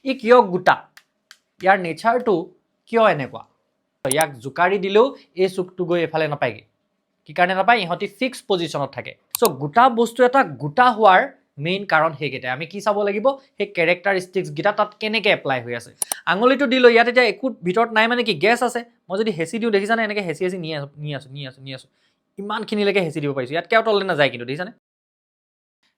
ই কিয় গোটা ইয়াৰ নেচাৰটো কিয় এনেকুৱা ইয়াক জোকাৰি দিলেও এই চুকটো গৈ এফালে নাপায়গে কি কাৰণে নাপায় ইহঁতি ফিক্স পজিশ্যনত থাকে সো গোটা বস্তু এটা গোটা হোৱাৰ মেইন কাৰণ হেগেতে আমি কি চাব লাগিব হে ক্যাৰেক্টাৰিষ্টিক্স গিটা তাত কেনেকৈ এপ্লাই হৈ আছে আঙুলিটো দিলো ইয়াত এতিয়া একু ভিতৰত নাই মানে কি গেছ আছে মই যদি হেচি দিও দেখিছানে এনেকৈ হেচি হেচি নি আছো ইমানখিনিলৈকে হেচি দিব পাৰিছো ইয়াত কেও তললে নাযায় কিন্তু দেখিছানে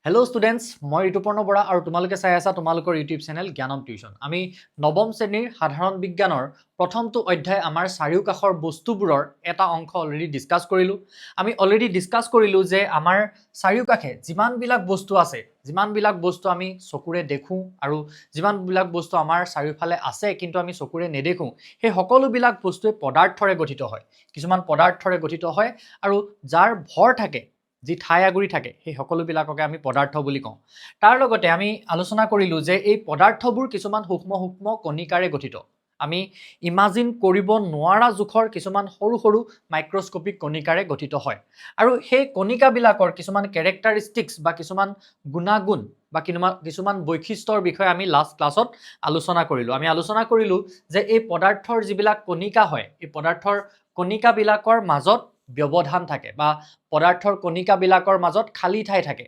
হেল্ল' ষ্টুডেণ্টছ মই ঋতুপৰ্ণ বৰা আৰু তোমালোকে চাই আছা তোমালোকৰ ইউটিউব চেনেল জ্ঞানম টিউশ্যন আমি নৱম শ্ৰেণীৰ সাধাৰণ বিজ্ঞানৰ প্ৰথমটো অধ্যায় আমাৰ চাৰিওকাষৰ বস্তুবোৰৰ এটা অংশ অলৰেডি ডিছকাছ কৰিলোঁ আমি অলৰেডি ডিছকাছ কৰিলোঁ যে আমাৰ চাৰিওকাষে যিমানবিলাক বস্তু আছে যিমানবিলাক বস্তু আমি চকুৰে দেখোঁ আৰু যিমানবিলাক বস্তু আমাৰ চাৰিওফালে আছে কিন্তু আমি চকুৰে নেদেখোঁ সেই সকলোবিলাক বস্তুৱে পদাৰ্থৰে গঠিত হয় কিছুমান পদাৰ্থৰে গঠিত হয় আৰু যাৰ ভৰ থাকে যি ঠাই আগুৰি থাকে সেই সকলোবিলাককে আমি পদাৰ্থ বুলি কওঁ তাৰ লগতে আমি আলোচনা কৰিলোঁ যে এই পদাৰ্থবোৰ কিছুমান সূক্ষ্ম সূক্ষ্ম কণিকাৰে গঠিত আমি ইমাজিন কৰিব নোৱাৰা জোখৰ কিছুমান সৰু সৰু মাইক্ৰস্কোপিক কণিকাৰে গঠিত হয় আৰু সেই কণিকাবিলাকৰ কিছুমান ক্যাৰেক্টাৰিষ্টিক্স বা কিছুমান গুণাগুণ বা কিছুমান বৈশিষ্ট্যৰ বিষয়ে আমি লাষ্ট ক্লাছত আলোচনা কৰিলোঁ আমি আলোচনা কৰিলোঁ যে এই পদাৰ্থৰ যিবিলাক কণিকা হয় এই পদাৰ্থৰ কণিকাবিলাকৰ মাজত ব্যৱধান থাকে বা পদাৰ্থৰ কণিকাবিলাকৰ মাজত খালী ঠাই থাকে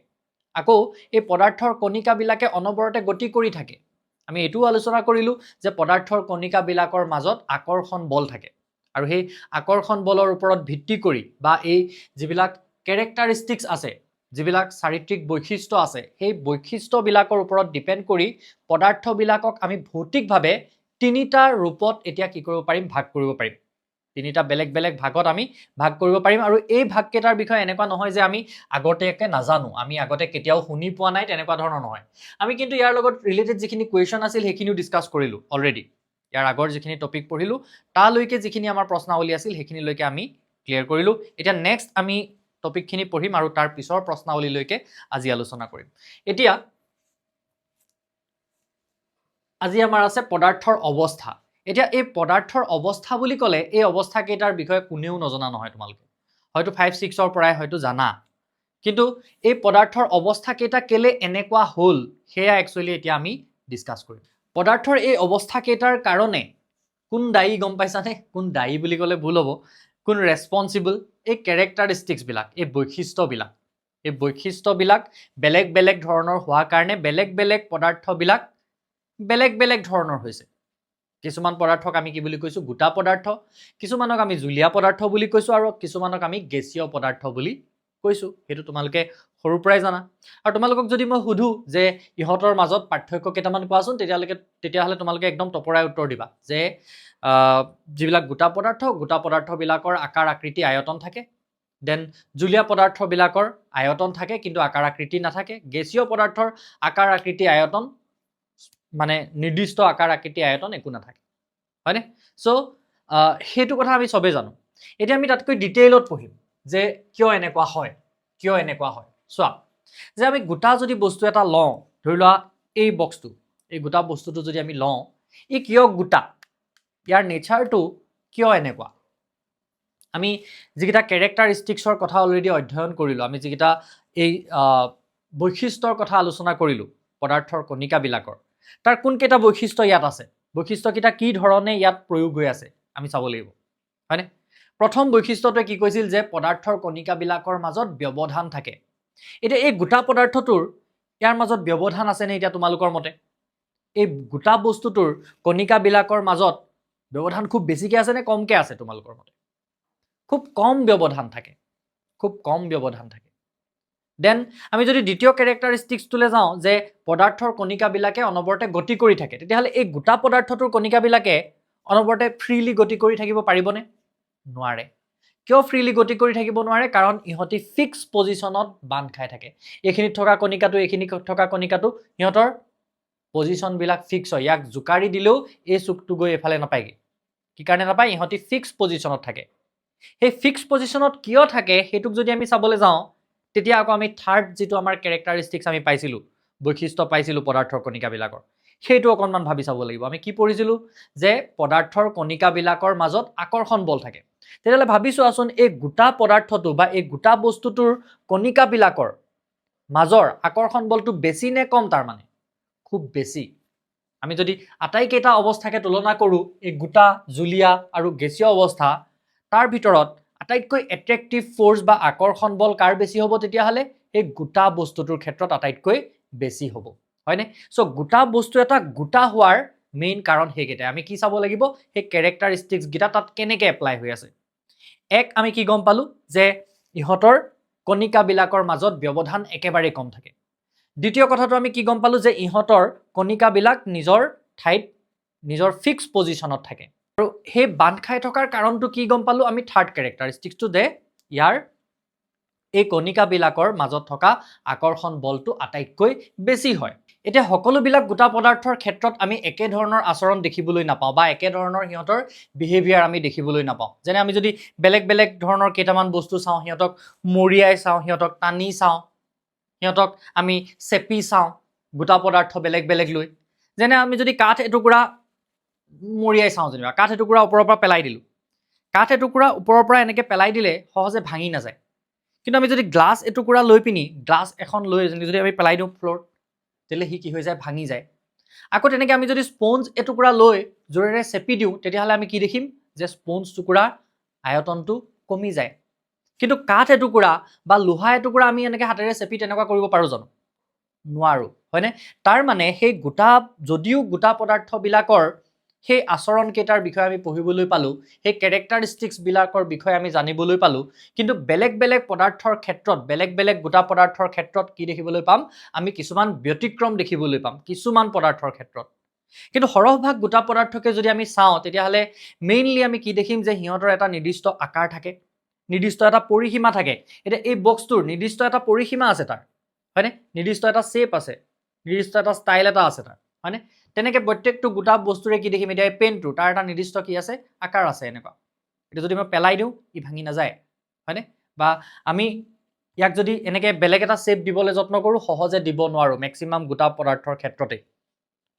আকৌ এই পদাৰ্থৰ কণিকাবিলাকে অনবৰতে গতি কৰি থাকে আমি এটো আলোচনা কৰিলোঁ যে পদাৰ্থৰ কণিকাবিলাকৰ মাজত আকৰ্ষণ বল থাকে আৰু সেই আকৰ্ষণ বলৰ ওপৰত ভিত্তি কৰি বা এই যিবিলাক ক্যাৰেক্টাৰিষ্টিক্স আছে যিবিলাক চাৰিত্ৰিক বৈশিষ্ট্য আছে সেই বৈশিষ্ট্যবিলাকৰ ওপৰত ডিপেন্ড কৰি পদাৰ্থবিলাকক আমি ভৌতিকভাৱে তিনিটা ৰূপত এতিয়া কি কৰিব পাৰিম ভাগ কৰিব পাৰিম তিনিটা বেলেগ বেলেগ ভাগত আমি ভাগ কৰিব পাৰিম আৰু এই ভাগকেইটাৰ বিষয়ে এনেকুৱা নহয় যে আমি আগতেকে নাজানো আমি আগতে কেতিয়াও শুনি পোৱা নাই তেনেকুৱা ধৰণৰ নহয় আমি কিন্তু ইয়াৰ লগত ৰিলেটেড যিখিনি কোৱেশ্চন আছিল সেইখিনিও ডিসকাস কৰিলো অলৰেডি ইয়াৰ আগৰ যিখিনি টপিক পঢ়িলো তালৈকে যিখিনি আমাৰ প্ৰশ্নাৱলী আছিল সেইখিনিলৈকে আমি ক্লিয়াৰ কৰিলো এতিয়া নেক্সট আমি টপিকখিনি পঢ়িম আৰু তাৰ পিছৰ প্ৰশ্নাৱলীলৈকে আজি আলোচনা কৰিম এতিয়া আজি আমাৰ আছে পদাৰ্থৰ অৱস্থা এতিয়া এই পদাৰ্থৰ অৱস্থা বুলি ক'লে এই অৱস্থা কেইটাৰ বিষয়ে কোনেও নজনা নহয় তোমালোকে হয়তো 5 6 ৰ পৰাই হয়তো জানা কিন্তু এই পদাৰ্থৰ অৱস্থা কেইটা কেলে এনেকুৱা হ'ল হেয়া একচুয়ালি এতিয়া আমি ডিসকাস কৰিম পদাৰ্থৰ এই অৱস্থা কেইটাৰ কাৰণে কোন দায়ী গম পাইছানে কোন দায়ী বুলি ক'লে ভুল হ'ব কোন ৰেসপন্সিবল এই ক্যাৰেক্টাৰিষ্টিক্স বিলাক এই বৈশিষ্ট্যবিলাক বেলেগ বেলেগ ধৰণৰ হোৱাৰ কাৰণে বেলেগ বেলেগ পদাৰ্থবিলাক বেলেগ বেলেগ ধৰণৰ হৈছে কিছুমান পদাৰ্থক আমি কি বুলি কৈছো গোটা পদাৰ্থ কিছুমানক আমি জুলীয়া পদাৰ্থ বুলি কৈছো আৰু কিছুমানক আমি গেছীয় পদাৰ্থ বুলি কৈছো হেতু তোমালোকে সৰু পৰাই জানা আৰু তোমালোকক যদি মই সুধু যে ইহতৰ মাজত পাৰ্থক্য কেইটামান কোৱাচোন তেতিয়াহলে তোমালোকে একদম টপৰাই উত্তৰ দিবা যে যিবিলাক গোটা পদাৰ্থবিলাকৰ আকাৰ আকৃতি আয়তন থাকে দেন জুলীয়া পদাৰ্থবিলাকৰ আয়তন থাকে কিন্তু আকাৰ আকৃতি নাথাকে গেছীয় পদাৰ্থৰ আকাৰ আকৃতি আয়তন মানে নিৰ্দিষ্ট আকাৰ আকৃতি আয়তন একো নাথাকে হয়নে সো হেতু কথা আমি সবে জানো এতিয়া আমি তাতকৈ ডিটেইলত পঢ়িম যে কিয় এনেকুৱা হয় সোৱা যে আমি গোটা যদি বস্তু এটা লওঁ ধৰিলোৱা এই বক্সটো এই গোটা বস্তুটো যদি আমি লওঁ ই কিয় গোটা ইয়াৰ নেচাৰটো কিয় এনেকুৱা আমি যিকিটা ক্যাৰেক্টাৰিষ্টিক্সৰ কথা অলৰেডি অধ্যয়ন কৰিলো আমি যিকিটা এই বৈশিষ্ট্যৰ কথা আলোচনা কৰিলো পদাৰ্থৰ কণিকাবিলাকৰ তাৰ কোন কেইটা বৈশিষ্ট্য ইয়াত আছে বৈশিষ্ট্যকেইটা কি ধৰণে ইয়াত প্ৰয়োগ হৈ আছে আমি চাব লাগিব হয়নে প্ৰথম বৈশিষ্ট্যটোৱে কি কৈছিল যে পদাৰ্থৰ কণিকাবিলাকৰ মাজত ব্যৱধান থাকে এতিয়া এই গোটা পদাৰ্থটোৰ ইয়াৰ মাজত ব্যৱধান আছে নে এতিয়া তোমালোকৰ মতে এই গোটা বস্তুটোৰ কণিকাবিলাকৰ মাজত ব্যৱধান খুব বেছিকে আছে নে কমকে আছে তোমালোকৰ মতে খুব কম ব্যৱধান থাকে দেন আমি যদি দ্বিতীয় ক্যাৰেক্টাৰিষ্টিক্সটোলে যাওঁ যে পদাৰ্থৰ কণিকাবিলাকে অনবৰতে গতি কৰি থাকে তেতিয়াহলে এই গোটা পদাৰ্থটোৰ কণিকাবিলাকে অনবৰতে ফ্ৰীলি গতি কৰি থাকিব পাৰিবনে নোৱাৰে কিয় ফ্ৰীলি গতি কৰি থাকিব নোৱাৰে কাৰণ ইহঁতি ফিক্স পজিশনত বান্ধ খাই থাকে এখিনিত থকা কণিকাটো ইহঁতৰ পজিশন বিলাক ফিক্স হয় ইয়াক জোকাৰি দিলেও এই চুকটো গৈ এফালে নাপায়গে কি কাৰণে নাপায় ইহঁতি ফিক্স পজিশনত থাকে এই ফিক্স পজিশনত কিয় থাকে হেতুক যদি আমি চাবলৈ যাওঁ তেতিয়া আকৌ আমি থাৰ্ড যেটো আমাৰ ক্যাৰেক্টাৰিষ্টিক্স আমি পাইছিলো বৈশিষ্ট্য পাইছিলো পদাৰ্থৰ কণিকাবিলাকৰ হেতু অকনমান ভাবি চাব লাগিব আমি কি পঢ়িছিলো যে পদাৰ্থৰ কণিকাবিলাকৰ মাজত আকৰ্ষণ বল থাকে তেতিয়ালে ভাবিছো আসুন এই গোটা পদাৰ্থটো বা এই গোটা বস্তুটোৰ কণিকাবিলাকৰ মাজৰ আকৰ্ষণ বলটো বেছি নে কম তাৰ মানে খুব বেছি আমি যদি আটাইকেইটা অৱস্থাকে তুলনা কৰোঁ এই গোটা জুলীয়া আৰু গেছীয় অৱস্থা তাৰ ভিতৰত আটাইতকৈ এট্ৰেক্টিভ ফ'ৰ্চ বা আকৰ্ষণ বল কাৰ বেছি হ'ব তেতিয়াহ'লে এই গোটা বস্তুটোৰ ক্ষেত্ৰত আটাইতকৈ বেছি হ'ব হয়নে সো গোটা বস্তু এটা গোটা হোৱাৰ মেইন কাৰণ সেইকেইটা আমি কি চাব লাগিব সেই কেৰেক্টাৰিষ্টিক্স গিটা তাত কেনেকৈ এপ্লাই হৈ আছে এক আমি কি গম পালো যে ইহঁতৰ কণিকাবিলাকৰ মাজত ব্যৱধান একেবাৰে কম থাকে দ্বিতীয় কথাটো আমি কি গম পালো যে ইহঁতৰ কণিকাবিলাক নিজৰ ঠাইত নিজৰ ফিক্স পজিশ্যনত থাকে আৰু সেই বান্ধ খাই থকাৰ কাৰণটো কি গম পালো আমি থাৰ্ড কেৰেক্টাৰিষ্টিক্সটো যে ইয়াৰ এই কণিকাবিলাকৰ মাজত থকা আকৰ্ষণ বলটো আটাইতকৈ বেছি হয় এতিয়া সকলোবিলাক গোটা পদাৰ্থৰ ক্ষেত্ৰত আমি একে ধৰণৰ আচৰণ দেখিবলৈ নাপাওঁ বা একে ধৰণৰ সিহঁতৰ বিহেভিয়াৰ আমি দেখিবলৈ নাপাওঁ যেনে আমি যদি বেলেগ বেলেগ ধৰণৰ কেইটামান বস্তু চাওঁ সিহঁতক মৰিয়াই চাওঁ সিহঁতক টানি চাওঁ সিহঁতক আমি চেপি চাওঁ গোটা পদাৰ্থ বেলেগ বেলেগ লৈ যেনে আমি যদি কাঠ এটুকুৰা মৰিয়াই চাওঁ যেনিবা কাঠ এটুকুৰা ওপৰৰ পৰা পেলাই দিলোঁ কাঠ এটুকুৰা ওপৰৰ পৰা এনেকৈ পেলাই দিলে সহজে ভাঙি নাযায় কিন্তু আমি যদি গ্লাছ এটুকুৰা লৈ পিনি গ্লাছ এখন লৈ যদি আমি পেলাই দিওঁ ফ্ল'ৰত তেতিয়াহ'লে সি কি হৈ যায় ভাঙি যায় আকৌ তেনেকৈ আমি যদি স্পঞ্জ এটুকুৰা লৈ জোৰেৰে চেপি দিওঁ তেতিয়াহ'লে আমি কি দেখিম যে স্পঞ্জ টুকুৰা আয়তনটো কমি যায় কিন্তু কাঠ এটুকুৰা বা লোহা এটুকুৰা আমি এনেকৈ হাতেৰে চেপি তেনেকুৱা কৰিব পাৰোঁ জানো নোৱাৰোঁ হয়নে তাৰ মানে সেই গোটা যদিও গোটা পদাৰ্থবিলাকৰ সেই আচৰণকেইটাৰ বিষয়ে আমি পঢ়িবলৈ পালোঁ সেই কেৰেক্টাৰিষ্টিক্সবিলাকৰ বিষয়ে আমি জানিবলৈ পালোঁ কিন্তু বেলেগ বেলেগ পদাৰ্থৰ ক্ষেত্ৰত বেলেগ বেলেগ গোটা পদাৰ্থৰ ক্ষেত্ৰত কি দেখিবলৈ পাম আমি কিছুমান ব্যতিক্ৰম দেখিবলৈ পাম কিছুমান পদাৰ্থৰ ক্ষেত্ৰত কিন্তু সৰহভাগ গোটা পদাৰ্থকে যদি আমি চাওঁ তেতিয়াহ'লে মেইনলি আমি কি দেখিম যে সিহঁতৰ এটা নিৰ্দিষ্ট আকাৰ থাকে নিৰ্দিষ্ট এটা পৰিসীমা থাকে এতিয়া এই বক্সটোৰ নিৰ্দিষ্ট এটা পৰিসীমা আছে তাৰ হয়নে নিৰ্দিষ্ট এটা শ্বেপ আছে নিৰ্দিষ্ট এটা ষ্টাইল এটা আছে তাৰ হয়নে তেনেকৈ প্ৰত্যেকটো গোটা বস্তুৰে কি দেখিম এতিয়া এই পেনটো তাৰ এটা নিৰ্দিষ্ট কি আছে আকাৰ আছে এনেকুৱা এইটো যদি মই পেলাই দিওঁ ই ভাঙি নাযায় হয়নে বা আমি ইয়াক যদি এনেকৈ বেলেগ এটা শ্বেপ দিবলৈ যত্ন কৰোঁ সহজে দিব নোৱাৰোঁ মেক্সিমাম গোটা পদাৰ্থৰ ক্ষেত্ৰতে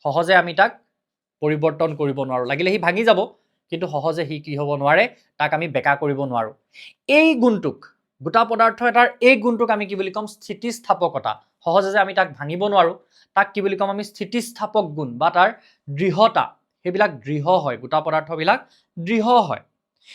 সহজে আমি তাক পৰিৱৰ্তন কৰিব নোৱাৰোঁ লাগিলে সি ভাঙি যাব কিন্তু সহজে সি কি হ'ব নোৱাৰে তাক আমি বেকা কৰিব নোৱাৰোঁ এই গুণটোক গোটা পদাৰ্থ এটাৰ এই গুণটোক আমি কি বুলি ক'ম স্থিতিস্থাপকতা সহজে যে আমি তাক ভাঙিব নোৱাৰোঁ তাক কি বুলি ক'ম আমি স্থিতিস্থাপক গুণ বা তাৰ দৃঢ়তা সেইবিলাক দৃঢ় হয় গোটা পদাৰ্থবিলাক দৃঢ় হয়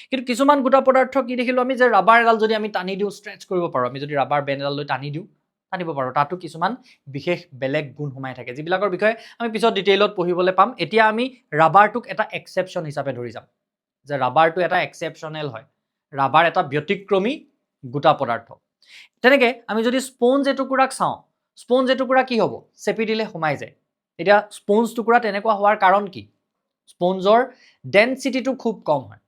কিন্তু কিছুমান গোটা পদাৰ্থ কি দেখিলোঁ আমি যে ৰাবাৰ এডাল যদি আমি টানি দিওঁ ষ্ট্ৰেচ কৰিব পাৰোঁ আমি যদি ৰাবাৰ বেণ্ড এডাল লৈ টানি দিওঁ টানিব পাৰোঁ তাতো কিছুমান বিশেষ বেলেগ গুণ সোমাই থাকে যিবিলাকৰ বিষয়ে আমি পিছত ডিটেইলত পঢ়িবলৈ পাম এতিয়া আমি ৰাবাৰটোক এটা এক্সেপশ্যন হিচাপে ধৰি যাম যে ৰাবাৰটো এটা এক্সেপশ্যনেল হয় ৰাবাৰ এটা ব্যতিক্ৰমী গোটা পদাৰ্থ তেনেকৈ আমি যদি স্পঞ্জ এটুকুৰাক চাওঁ স্পঞ্জ এটুকুৰা কি হ'ব চেপি দিলে সোমাই যায় এতিয়া স্পঞ্জ টুকুৰা তেনেকুৱা হোৱাৰ কাৰণ কি স্পঞ্জৰ ডেনচিটিটো খুব কম হয়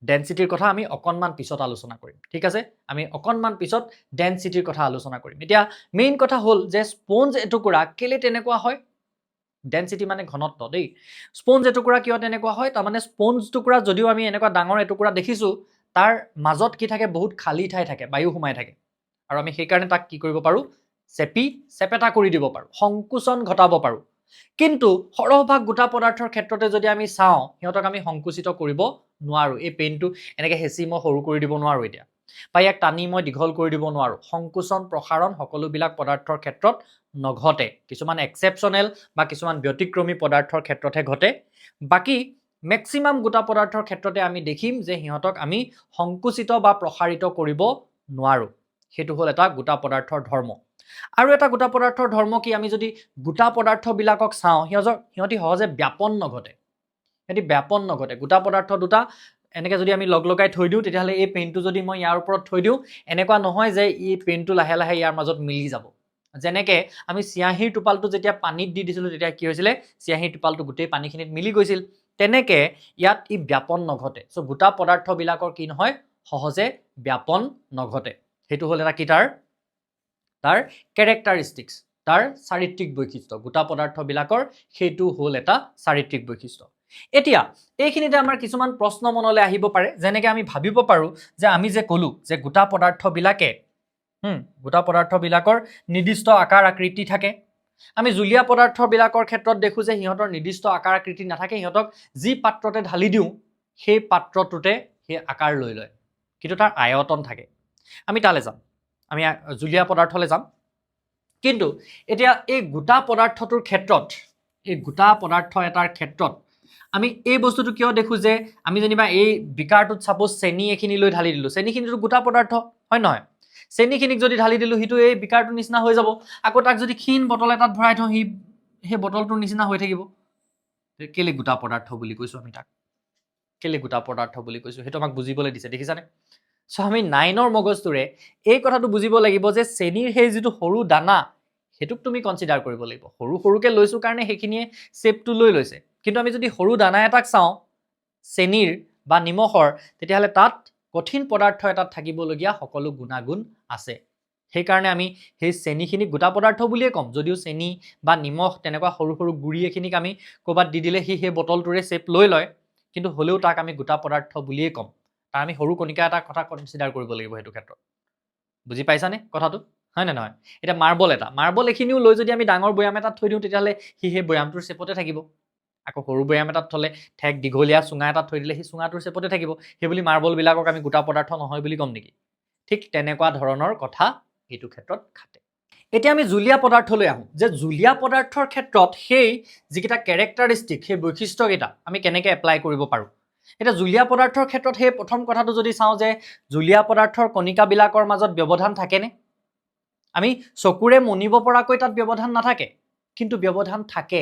ডেনচিটিৰ কথা আমি অকণমান পিছত আলোচনা কৰিম ঠিক আছে আমি অকণমান পিছত ডেনচিটিৰ কথা আলোচনা কৰিম এতিয়া মেইন কথা হ'ল যে স্পঞ্জ এটুকুৰা কেলে তেনেকুৱা হয় ডেনচিটি মানে ঘনত্ব দেই স্পঞ্জ এটুকুৰা কিয় তেনেকুৱা হয় তাৰমানে স্পঞ্জ টুকুৰা যদিও আমি এনেকুৱা ডাঙৰ এটুকুৰা দেখিছোঁ তাৰ মাজত কি থাকে বহুত খালী ঠাই থাকে বায়ু সোমাই থাকে আৰু আমি সেইকাৰণে তাক কি কৰিব পাৰোঁ চেপি চেপেটা কৰি দিব পাৰোঁ সংকোচন ঘটাব পাৰোঁ কিন্তু সৰহভাগ গোটা পদাৰ্থৰ ক্ষেত্ৰতে যদি আমি চাওঁ সিহঁতক আমি সংকুচিত কৰিব নোৱাৰোঁ এই পেইনটো এনেকৈ হেঁচি মই সৰু কৰি দিব নোৱাৰোঁ এতিয়া বা ইয়াক টানি মই দীঘল কৰি দিব নোৱাৰোঁ সংকোচন প্ৰসাৰণ সকলোবিলাক পদাৰ্থৰ ক্ষেত্ৰত নঘটে কিছুমান এক্সেপশ্যনেল বা কিছুমান ব্যতিক্ৰমী পদাৰ্থৰ ক্ষেত্ৰতহে ঘটে বাকী মেক্সিমাম গোটা পদাৰ্থৰ ক্ষেত্ৰতে আমি দেখিম যে সিহঁতক আমি সংকুচিত বা প্ৰসাৰিত কৰিব নোৱাৰোঁ সেইটো হ'ল এটা গোটা পদাৰ্থৰ ধৰ্ম আৰু এটা গোটা পদাৰ্থৰ ধৰ্ম কি আমি যদি গোটা পদাৰ্থবিলাকক চাওঁ সিহঁতি সহজে ব্যাপন নঘটে গোটা পদাৰ্থ দুটা এনেকৈ যদি আমি লগাই থৈ দিওঁ তেতিয়াহ'লে এই পেইনটো যদি মই ইয়াৰ ওপৰত থৈ দিওঁ এনেকুৱা নহয় যে এই পেইনটো লাহে লাহে ইয়াৰ মাজত মিলি যাব যেনেকৈ আমি চিয়াঁহীৰ টোপালটো যেতিয়া পানীত দি দিছিলোঁ তেতিয়া কি হৈছিলে চিয়াঁহীৰ টোপালটো গোটেই পানীখিনিত মিলি গৈছিল তেনেকৈ ইয়াত ই ব্যাপন নঘটে চ' গোটা পদাৰ্থবিলাকৰ কি নহয় সহজে ব্যাপন নঘটে সেইটো হ'ল এটা কি তাৰ কেৰেক্টাৰিষ্টিক্স তাৰ চাৰিত্ৰিক বৈশিষ্ট্য গোটা পদাৰ্থবিলাকৰ সেইটো হ'ল এটা চাৰিত্ৰিক বৈশিষ্ট্য এতিয়া এইখিনিতে আমাৰ কিছুমান প্ৰশ্ন মনলৈ আহিব পাৰে যেনেকৈ আমি ভাবিব পাৰোঁ যে আমি যে ক'লোঁ যে গোটা পদাৰ্থবিলাকৰ নিৰ্দিষ্ট আকাৰ আকৃতি থাকে আমি জুলীয়া পদাৰ্থবিলাকৰ ক্ষেত্ৰত দেখোঁ যে সিহঁতৰ নিৰ্দিষ্ট আকাৰ আকৃতি নাথাকে সিহঁতক যি পাত্ৰতে ঢালি দিওঁ সেই পাত্ৰটোতে সেই আকাৰ লৈ লয় কিন্তু তাৰ আয়তন থাকে আমি তালৈ যাম আমি জুলীয়া পদাৰ্থলৈ যাম কিন্তু এতিয়া এই গোটা পদাৰ্থটোৰ ক্ষেত্ৰত এই গোটা পদাৰ্থ এটাৰ ক্ষেত্ৰত আমি এই বস্তুটো কিয় দেখো যে আমি যেনিবা এই বিকাৰটোত সাপোজ চেনি এখিনি লৈ ঢালি দিলো চেনিখিনিটো গোটা পদাৰ্থ হয় নহয় চেনিখিনিক যদি ঢালি দিলো হিটো এই বিকাৰটোৰ নিচিনা হৈ যাব আকৌ তাক যদি ক্ষীণ বটল এটাত ভৰাই থওঁ সেই বটলটোৰ নিচিনা হৈ থাকিব কেলে গোটা পদাৰ্থ বুলি কৈছো আমি তাক কেলে গোটা পদাৰ্থ বুলি কৈছো হেতু আমাক বুজিবলৈ দিছে দেখিছানে সো আমি 9ৰ মগজটোৰে এই কথাটো বুজিব লাগিব যে চেনিৰ সেই যেটো সৰু দানা হেতুক তুমি কনসিডাৰ কৰিব লাগিব সৰু সৰুকে লৈছো কাৰণে হেখিনিয়ে শেপটো লৈ লৈছে কিন্তু আমি যদি সৰু দানা এটাক চাও চেনিৰ বা নিমখৰ তেতিয়াহলে তাত কঠিন পদাৰ্থ এটাত থাকিবলগীয়া সকলো গুণাগুণ আছে সেই কাৰণে আমি সেই চেনিখিনি গোটা পদাৰ্থ বুলিয়ে কম যদিও চেনি বা নিমখ তেনেকুৱা সৰু সৰু গুৰি এখিনিক আমি কোবাত দি দিলে সেই বটলটোৰে শেপ লৈ লয় কিন্তু হলেও তাক আমি গোটা পদাৰ্থ বুলিয়ে কম তাৰ আমি সৰু কণিকা এটা কথা কনসিডাৰ কৰিব লাগিব হেতু ক্ষেত্ৰত বুজি পাইছানে কথাটো হয় না নহয় এটা মাৰ্বল এখিনিও লৈ যদি আমি ডাঙৰ বয়াম এটাত থৈ দিও তেতিয়াহলে সেই বয়ামটোৰ শেপতে থাকিব আকৌ সৰু বয়াম এটাত থলে ঠেক দিঘলীয়া চুঙা এটাত থৈ দিলে সেই চুঙাটোৰ শেপতে থাকিব সেই বুলি মাৰ্বল বিলাকক আমি গোটা পদাৰ্থ নহয় বুলি কম নেকি ঠিক তেনেকুৱা ধৰণৰ কথা এইটো ক্ষেত্ৰত খাটে এতিয়া আমি জুলীয়া পদাৰ্থলৈ আহো যে জুলীয়া পদাৰ্থৰ ক্ষেত্ৰত সেই যিকিটা ক্যাৰেক্টাৰিষ্টিক সেই বৈশিষ্ট্যকেইটা আমি কেনেকৈ এপ্লাই কৰিব পাৰো এটা জুলীয়া পদাৰ্থৰ ক্ষেত্ৰত সেই প্ৰথম কথাটো যদি চাও যে জুলীয়া পদাৰ্থৰ কণিকা বিলাকৰ মাজত ব্যৱধান থাকেনে আমি চকুৰে মনিব পৰাকৈ তাত ব্যৱধান নাথাকে কিন্তু ব্যৱধান থাকে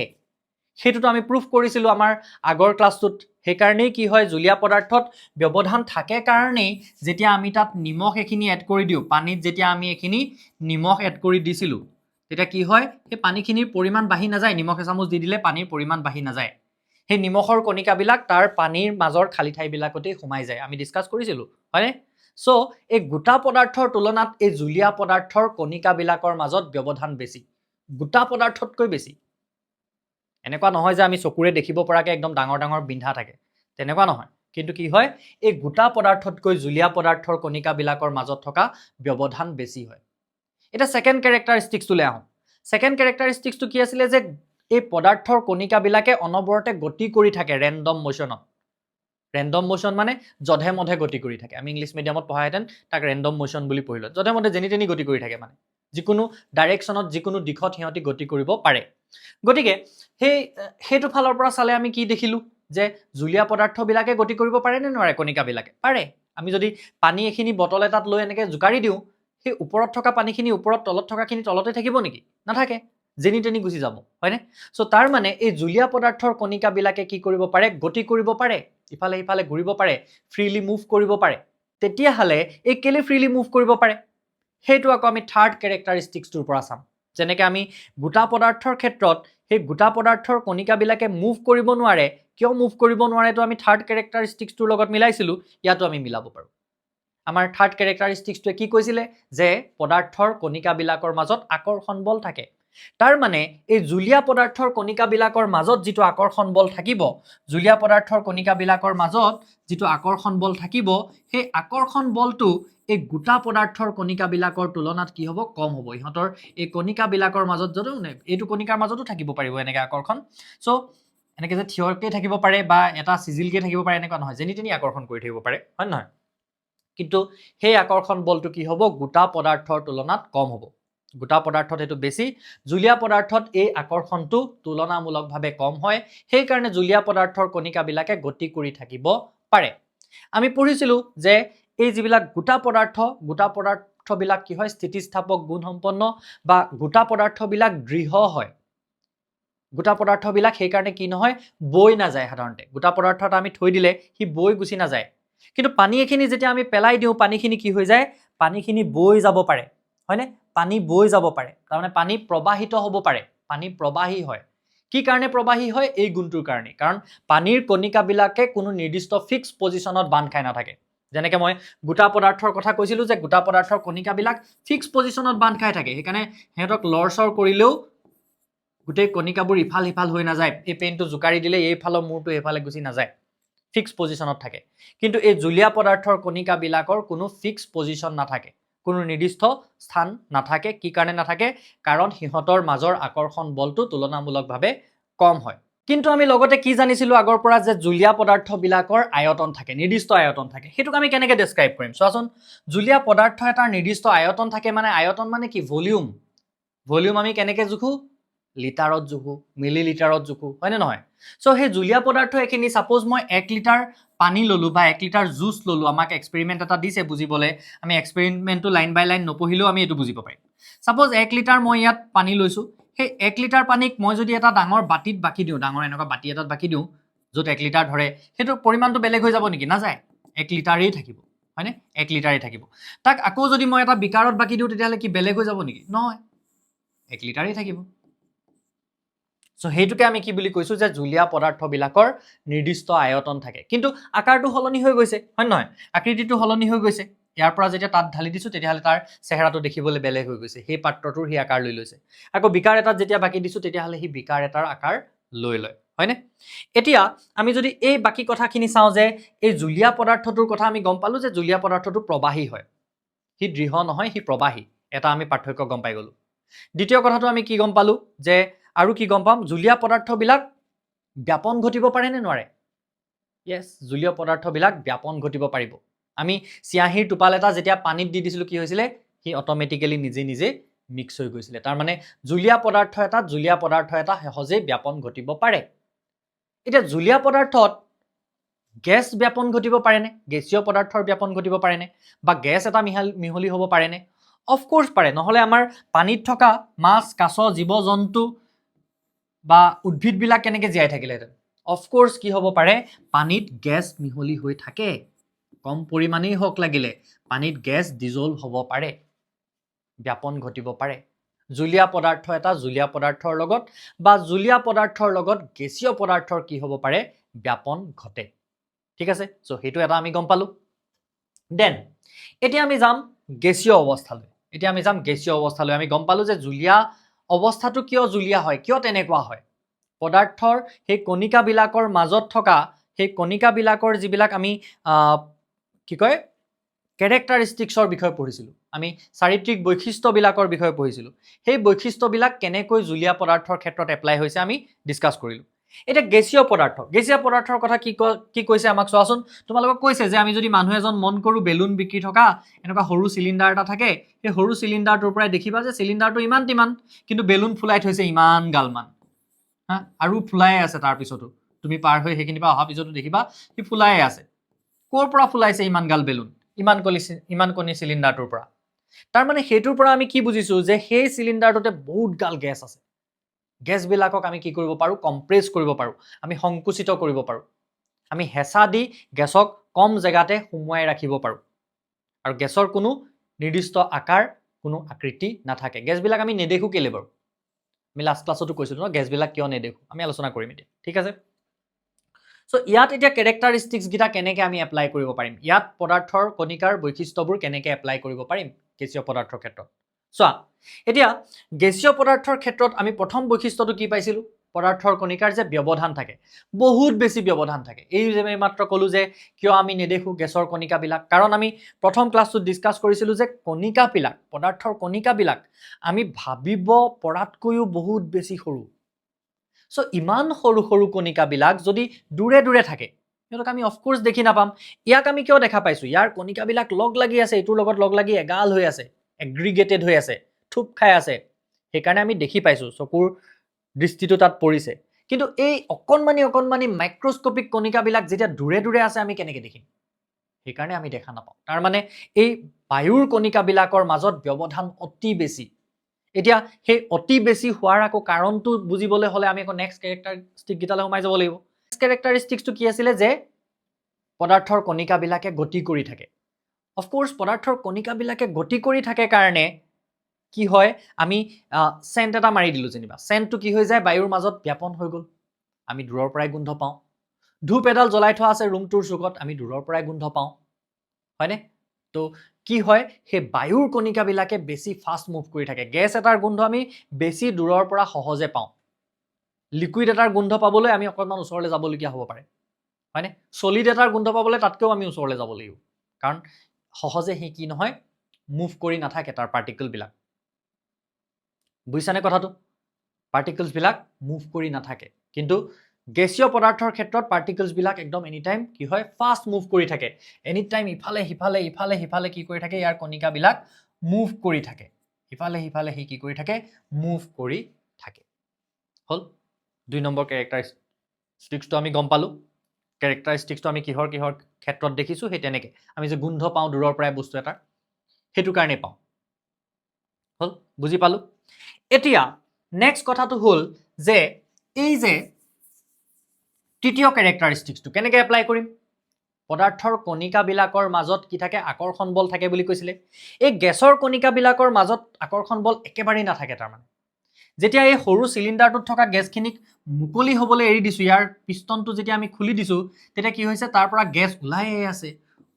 হেতুটো আমি প্ৰুফ কৰিছিলো আমাৰ আগৰ ক্লাছটোত সেই কাৰণেই কি হয় জুলীয়া পদাৰ্থত ব্যৱধান থাকে কাৰণেই যেতিয়া আমি তাত নিমখ এখিনি এড কৰি দিও পানীত যেতিয়া আমি এখিনি নিমখ এড কৰি দিছিলো তেতিয়া কি হয় এই পানীখিনিৰ পৰিমাণ বাঢ়ি নাযায় নিমখ এচামুচ দি দিলে পানীৰ পৰিমাণ বাঢ়ি নাযায় সেই নিমখৰ কণিকাবিলাক তাৰ পানীৰ মাজৰ খালি ঠাইবিলাকতে সোমাই যায় আমি ডিসকাস কৰিছিলো হয়নে সো এই গোটা পদাৰ্থৰ তুলনাত এই জুলীয়া পদাৰ্থৰ কণিকাবিলাকৰ মাজত ব্যৱধান বেছি গোটা পদাৰ্থতকৈ বেছি এনেকুৱা নহয় যে আমি চকুৰে দেখিব পৰাকে একদম ডাঙৰ ডাঙৰ বিন্ধা থাকে তেনেকুৱা নহয় কিন্তু কি হয় এই গোটা পদাৰ্থতকৈ জুলীয়া পদাৰ্থৰ কণিকাবিলাকৰ মাজত থকা ব্যৱধান বেছি হয় এটা সেকেন্ড ক্যাৰেক্টাৰিষ্টিক্স তুলে আহো সেকেন্ড ক্যাৰেক্টাৰিষ্টিক্সটো কি আছিল যে এই পদাৰ্থৰ কণিকাবিলাকে অনবৰতে গতি কৰি থাকে ৰেন্ডম মোশন মানে জধে মধে গতি কৰি থাকে আমি ইংলিশ মিডিয়ামত পঢ়াহেতেন তাক ৰেন্ডম মোশন বুলি পঢ়িলো জধে মধে যেনি তেনি গতি কৰি থাকে মানে যিকোনো ডাইৰেকশনত যিকোনো দিশত হিয়তি গতি কৰিব পাৰে গতিকে হেতু ফালৰ পৰা চালে আমি কি দেখিলো যে জুলীয়া পদাৰ্থবিলাকে গতি কৰিব পাৰে নে নোৱাৰে কণিকাবিলাকে পাৰে আমি যদি পানী এখিনি বটল এটাত লৈ এনেকে জুকাৰি দিও সেই ওপৰত থকা পানীখিনি ওপৰত তলত থকাখিনি তলতে থাকিব নেকি নাথাকে যেনি তেনি গুচি যাব হয়নে সো তাৰ মানে এই জুলীয়া পদাৰ্থৰ কণিকাবিলাকে কি কৰিব পাৰে গতি কৰিব পাৰে ইফালে ইফালে ঘূৰিব পাৰে ফ্ৰীলি মুভ কৰিব পাৰে তেতিয়া হলে এই কেলে ফ্ৰীলি মুভ কৰিব পাৰে হেতু আকৌ আমি থাৰ্ড ক্যাৰেক্টাৰিষ্টিক্সটোৰ পৰা চাম যেনেকৈ আমি গোটা পদাৰ্থৰ ক্ষেত্ৰত সেই গোটা পদাৰ্থৰ কণিকাবিলাকে মুভ কৰিব নোৱাৰে কিয় মুভ কৰিব নোৱাৰে তো আমি থাৰ্ড ক্যাৰেক্টাৰিষ্টিক্সটোৰ লগত মিলাইছিলো ইয়াতো আমি মিলাব পাৰো আমাৰ থাৰ্ড ক্যাৰেক্টাৰিষ্টিক্সটোৱে কি কৈছিলে যে পদাৰ্থৰ কণিকাবিলাকৰ মাজত আকৰ্ষণ বল থাকে তাৰ মানে এই জুলীয়া পদাৰ্থৰ কণিকাবিলাকৰ মাজত যেটো আকৰ্ষণ বল থাকিব জুলীয়া পদাৰ্থৰ কণিকাবিলাকৰ মাজত যেটো আকৰ্ষণ বল থাকিব সেই আকৰ্ষণ বলটো এই গোটা পদাৰ্থৰ কণিকাবিলাকৰ তুলনাত কি হ'ব কম হ'ব ইহঁতৰ এই কণিকাবিলাকৰ মাজত যটো এইটো কণিকাৰ মাজতো থাকিব পাৰিব এনেকৈ আকৰ্ষণ সো এনেকৈ যে থিয়ৰকে থাকিব পাৰে বা এটা সিজিলকে থাকিব পাৰে এনেকুৱা নহয় যেনি তেনি আকৰ্ষণ কৰি থাকিব পাৰে হয় নহয় কিন্তু সেই আকৰ্ষণ বলটো কি হ'ব গোটা পদাৰ্থৰ তুলনাত কম হ'ব গোটা পদাৰ্থত হেতু বেছি জুলীয়া পদাৰ্থত এই আকৰ্ষণটো তুলনামূলকভাৱে কম হয় সেই কাৰণে জুলীয়া পদাৰ্থৰ কণিকাবিলাকে গতি কৰি থাকিব পাৰে আমি পঢ়িছিলো যে এই যিবিলাক গোটা পদাৰ্থবিলাক কি হয় স্থিতিস্থাপক গুণ সম্পন্ন বা গোটা পদাৰ্থবিলাক দৃঢ় হয় গোটা পদাৰ্থবিলাক সেই কাৰণে কি নহয় বৈ নাযায় সাধাৰণতে গোটা পদাৰ্থত আমি থৈ দিলে হি বৈ গুছি নাযায় কিন্তু পানী এখিনি যেতিয়া আমি পেলাই দিও পানীখিনি কি হৈ যায় পানীখিনি বৈ যাব পাৰে হয়নে পানী বৈ যাব পাৰে তাৰ মানে পানী প্ৰবাহিত হ'ব পাৰে পানী প্ৰবাহী হয় কি কাৰণে প্ৰবাহী হয় এই গুণটোৰ কাৰণে কাৰণ পানীৰ কণিকাবিলাকে কোনো নিৰ্দিষ্ট ফিক্স পজিশনত বান্ধ খাই নাথাকে যেনেকৈ মই গোটা পদাৰ্থৰ কথা কৈছিলো যে গোটা পদাৰ্থৰ কণিকাবিলাক ফিক্স পজিশনত বান্ধ খাই থাকে সেইকাৰণে হেতক লৰচৰ কৰিলেও গোটেই কণিকাবোৰ ইফাল ইফাল হৈ নাযায় এই পেনটো জুকাৰি দিলে এই ফালৰ মূৰটো এফালে গুচি নাযায় ফিক্স পজিশনত থাকে কিন্তু এই জুলীয়া পদাৰ্থৰ কণিকাবিলাকৰ কোনো ফিক্স পজিশন নাথাকে কোনো নিৰ্দিষ্ট স্থান নাথাকে কি কাৰণে নাথাকে কাৰণ হিহঁতৰ মাজৰ আকৰ্ষণ বলটো তুলনামূলকভাৱে কম হয় কিন্তু আমি লগতে কি জানিছিলো আগৰ পৰা যে জুলীয়া পদাৰ্থবিলাকৰ আয়তন থাকে নিৰ্দিষ্ট আয়তন থাকে হেতুক আমি কেনেকৈ ডেসক্ৰাইব কৰিম চোৱাচোন জুলীয়া পদাৰ্থ এটাৰ নিৰ্দিষ্ট আয়তন থাকে মানে আয়তন মানে কি ভলিউম আমি কেনেকৈ জুখো লিটাৰত জোখো মিলিলিটাৰত জোখো হয়নে নহয় সো সেই জুলীয়া পদাৰ্থ এখিনি সাপোজ মই 1 লিটাৰ পানী ললো বা 1 লিটাৰ জুস ললো আমাক এক্সপেৰিমেন্ট এটা দিছে বুজিবলে আমি এক্সপেৰিমেন্টটো লাইন বাই লাইন নপঢ়িলেও আমি এটো বুজিব পাৰিম সাপোজ 1 লিটাৰ মই ইয়াত পানী লৈছো সেই 1 লিটাৰ পানীক মই যদি এটা ডাঙৰ বাটিত বাকি দিও ডাঙৰ এনেকা বাটি এটাত বাকি দিও যত 1 লিটাৰ ধৰে হেতু পৰিমাণটো বেলেগ হৈ যাব নেকি না যায় 1 লিটাৰেই থাকিব হয়নে 1 লিটাৰেই থাকিব তাক আকৌ যদি মই এটা বিকাৰত বাকি দিও তেতিয়ালে কি বেলেগ হৈ যাব নেকি নহয় 1 লিটাৰেই থাকিব সো হেতুকে আমি কি বুলি কৈছো যে জুলীয়া পদাৰ্থ বিলাকৰ নিৰ্দিষ্ট আয়তন থাকে কিন্তু আকাৰটো হলনি হৈ গৈছে হয় নহয় আকৃতিটো হলনি হৈ গৈছে ইয়াৰ পৰা যেতিয়া তাত ঢালি দিছো তেতিয়াহলে তাৰ চেহেৰাটো দেখিবলৈ বেলেগ হৈ গৈছে সেই পাত্ৰটোৰ হি আকাৰ লৈ লৈছে আকৌ বিকাৰ এটাত যেতিয়া বাকি দিছো তেতিয়াহলে হি বিকাৰ এটাৰ আকাৰ লৈ লয় হয়নে এতিয়া আমি যদি এই বাকি কথাখিনি চাও যে এই জুলীয়া পদাৰ্থটোৰ কথা আমি গম পালো যে জুলীয়া পদাৰ্থটো প্ৰবাহী হয় হি দৃঢ় নহয় হি প্ৰবাহী এটা আমি পাৰ্থক্য গম পাই গলো দ্বিতীয় কথাটো আমি কি গম পালো যে আৰু কি গম পাম জুলীয়া পদাৰ্থবিলাক ব্যাপন ঘটিব পাৰে নে নোৱাৰে yes জুলীয় পদাৰ্থবিলাক ব্যাপন ঘটিব পাৰিব আমি চিয়াহিৰ টোপাল এটা যেতিয়া পানীত দি দিছিলো কি হৈছিলে হি অটোমেটিক্যালি নিজে নিজে মিক্স হৈ গৈছিলে তাৰ মানে জুলীয়া পদাৰ্থ এটা সহজে ব্যাপন ঘটিব পাৰে এটা জুলীয়া পদাৰ্থত গ্যাস ব্যাপন ঘটিব পাৰে নে গেছীয় পদাৰ্থৰ ব্যাপন ঘটিব পাৰে নে বা গ্যাস এটা মিহলি হ'ব পাৰে নে অফ কোৰ্স পাৰে নহলে আমাৰ পানীত থকা মাছ কাছ জীৱ জন্তু বা উদ্ভিদ বিলাক কেনেকে জীয়াই থাকিলেহেঁতেন অফ কোৰ্স কি হ'ব পাৰে পানীত গ্যাস মিহলি হৈ থাকে কম পৰিমাণেই হক লাগিলে পানীত গ্যাস ডিজলভ হ'ব পাৰে ব্যাপন ঘটিব পাৰে জুলীয়া পদাৰ্থ এটা জুলীয়া পদাৰ্থৰ লগত বা জুলীয়া পদাৰ্থৰ লগত গেছীয় পদাৰ্থৰ কি হ'ব পাৰে ব্যাপন ঘটে ঠিক আছে সো হেতু এটা আমি গম পালো দেন এতিয়া আমি যাম গেছীয় অৱস্থালৈ আমি গম পালো যে জুলীয়া অৱস্থাটো কিয় জুলীয়া হয় কিয় তেনেকুৱা হয় পদাৰ্থৰ সেই কণিকা বিলাকৰ মাজত থকা সেই কণিকা বিলাকৰ যিবিলাক আমি কি কয় ক্যাৰেক্টাৰিষ্টিক্সৰ বিষয়ে পঢ়িছিলো আমি চাৰিত্ৰিক বৈশিষ্ট্য বিলাকৰ বিষয়ে পঢ়িছিলো সেই বৈশিষ্ট্য বিলাক কেনেকৈ জুলীয়া পদাৰ্থৰ ক্ষেত্ৰত এপ্লাই হৈছে আমি ডিসকাস কৰিলো এটা গেছীয় পদাৰ্থৰ কথা কি কৈছে আমাক চোৱাচোন তোমালোকক কৈছে যে আমি যদি মানুহ এজন মন কৰো বেলুন বিক্ৰী থকা এনেকুৱা সৰু সিলিন্ডাৰ এটা থাকে সেই সৰু সিলিন্ডাৰটোৰ পৰাই দেখিবা যে সিলিন্ডাৰটো ইমান তিমান কিন্তু বেলুন ফুলাই থৈছে ইমান গালমান হা আৰু ফুলাই আছে তাৰ পিছতো তুমি পাৰ হৈ হেকিনি পা অহা পিছতো দেখিবা কি ফুলাই আছে কোৰ পৰা ফুলাইছে ইমান গাল বেলুন ইমান কণি সিলিন্ডাৰটোৰ পৰা তাৰ মানে হেতুৰ পৰা আমি কি বুজিছো যে সেই সিলিন্ডাৰটোতে বহুত গাল গ্যাস আছে গ্যাস বিলাকক আমি কি কৰিব পাৰো কম্প্ৰেছ কৰিব পাৰো আমি সংকুচিত কৰিব পাৰো আমি হেঁচা দি গ্যাসক কম জায়গাতে সুমুৱাই ৰাখিব পাৰো আৰু গ্যাসৰ কোনো নিৰ্দিষ্ট আকাৰ কোনো আকৃতি নাথাকে গ্যাস বিলাক আমি নেদেখো কেলে বাৰু আমি লাষ্ট ক্লাছতো কৈছিলো ন গ্যাস বিলাক কিয় নেদেখো আমি আলোচনা কৰিম এতিয়া ঠিক আছে সো ইয়াত এতিয়া ক্যাৰেক্টাৰিষ্টিক্স গিটা কেনেকে আমি এপ্লাই কৰিব পাৰিম ইয়াত পদাৰ্থৰ কণিকাৰ বৈশিষ্ট্যবোৰ কেনেকে এপ্লাই কৰিব পাৰিম গেছীয় পদাৰ্থৰ ক্ষেত্ৰত চোৱা এতিয়া গেছীয় পদাৰ্থৰ ক্ষেত্ৰত আমি প্ৰথম বৈশিষ্ট্যটো কি পাইছিলো পদাৰ্থৰ কণিকাৰ যে ব্যৱধান থাকে বহুত বেছি ব্যৱধান থাকে এই যে আমি মাত্ৰ কলো যে কিয় আমি নেদেখো গেছৰ কণিকা বিলাক কাৰণ আমি প্ৰথম ক্লাছটোত ডিসকাস কৰিছিলো যে কণিকা বিলাক পদাৰ্থৰ কণিকা বিলাক আমি ভাবিব পৰাতকৈও বহুত বেছি সৰু সো ইমান সৰু সৰু কণিকা বিলাক যদি দূৰে দূৰে থাকে হেতক আমি অফ কোৰ্স দেখি নাপাম ইয়াক আমি কিয় দেখা পাইছো ইয়াৰ কণিকা বিলাক লগ লাগি আছে এটোৰ লগত লগ লাগি এগাল হৈ আছে এগ্ৰিগেটেড হৈ আছে থুপ খাই আছে হেকাৰণে আমি দেখি পাইছো চকুৰ দৃষ্টিটো তাত পৰিছে কিন্তু এই অকনমানি মাইক্ৰোস্কোপিক কণিকা বিলাক যেতিয়া দূৰে দূৰে আছে আমি কেনেকে দেখিম হেকাৰণে আমি দেখা নাপাওঁ তাৰ মানে এই বায়ুৰ কণিকা বিলাকৰ মাজত ব্যৱধান অতি বেছি এতিয়া সেই অতি বেছি হোৱাৰ আকৌ কাৰণটো বুজিবলৈ হলে আমি আকৌ নেক্সট ক্যাৰেক্টাৰিষ্টিক গিটালে সোমাই যাব লাগিব নেক্সট ক্যাৰেক্টাৰিষ্টিক্সটো কি আছিল যে পদাৰ্থৰ কণিকা বিলাকে গতি কৰি থাকে অফ কোৰ্স পদাৰ্থৰ কণিকা বিলাকে গতি কৰি থাকে কাৰণে কি হয় আমি সেন্ট এটা মাৰি দিলো যেনিবা সেন্টটো কি হৈ যায় বায়ুৰ মাজত ব্যাপন হৈ গল আমি দূৰৰ পৰাই গোন্ধ পাওঁ ধূপ এডাল জ্বলাই থোৱা আছে ৰুমটোৰ চুকত আমি দূৰৰ পৰাই গোন্ধ পাওঁ হয়নে তো কি হয় হে বায়ুৰ কণিকা বিলাকে বেছি ফাষ্ট মুভ কৰি থাকে গ্যাস এটাৰ গোন্ধ আমি বেছি দূৰৰ পৰা সহজে পাওঁ লিকুইড এটাৰ গোন্ধ পাবলৈ আমি অকনমান ওচৰলৈ যাবলগীয়া হ'ব পাৰে হয়নে সলিড এটাৰ গোন্ধ পাবলৈ তাতকেও আমি ওচৰলৈ যাব লাগিব কাৰণ সহজে হি কি নহয় মুভ কৰি নাথাকে তাৰ পাৰ্টিকল বিলাক বুইছানে কথাটো পাৰ্টিকলছ বিলাক মুভ কৰি নাথাকে কিন্তু গেছীয় পদাৰ্থৰ ক্ষেত্ৰত পাৰ্টিকলছ বিলাক একদম এনি টাইম কি হয় ফাষ্ট মুভ কৰি থাকে এনি টাইম ইফালে হিফালে কি কৰি থাকে ইয়াৰ কণিকা বিলাক মুভ কৰি থাকে ইফালে হি কি কৰি থাকে মুভ কৰি থাকে হল 2 নম্বৰ কেৰেক্টাৰিষ্টিক্সটো আমি গম পালোঁ কেৰেক্টাৰিষ্টিক্সটো আমি কিহৰ ক্ষেত্ৰত দেখিছোঁ সেই তেনেকৈ আমি যে গোন্ধ পাওঁ দূৰৰ পৰাই বস্তু এটা সেইটো কাৰণে পাওঁ হল বুজি পালোঁ এতিয়া নেক্সট কথাটো হ'ল যে এই যে তৃতীয় কেৰেক্টাৰিষ্টিক্সটো কেনেকৈ এপ্লাই কৰিম পদাৰ্থৰ কণিকাবিলাকৰ মাজত কি থাকে আকৰ্ষণ বল থাকে বুলি কৈছিলে এই গেছৰ কণিকাবিলাকৰ মাজত আকৰ্ষণ বল একেবাৰেই নাথাকে তাৰমানে যেতিয়া এই সৰু চিলিণ্ডাৰটোত থকা গেছখিনিক মুকলি হ'বলৈ এৰি দিছোঁ ইয়াৰ পিষ্টনটো যেতিয়া আমি খুলি দিছোঁ তেতিয়া কি হৈছে তাৰ পৰা গেছ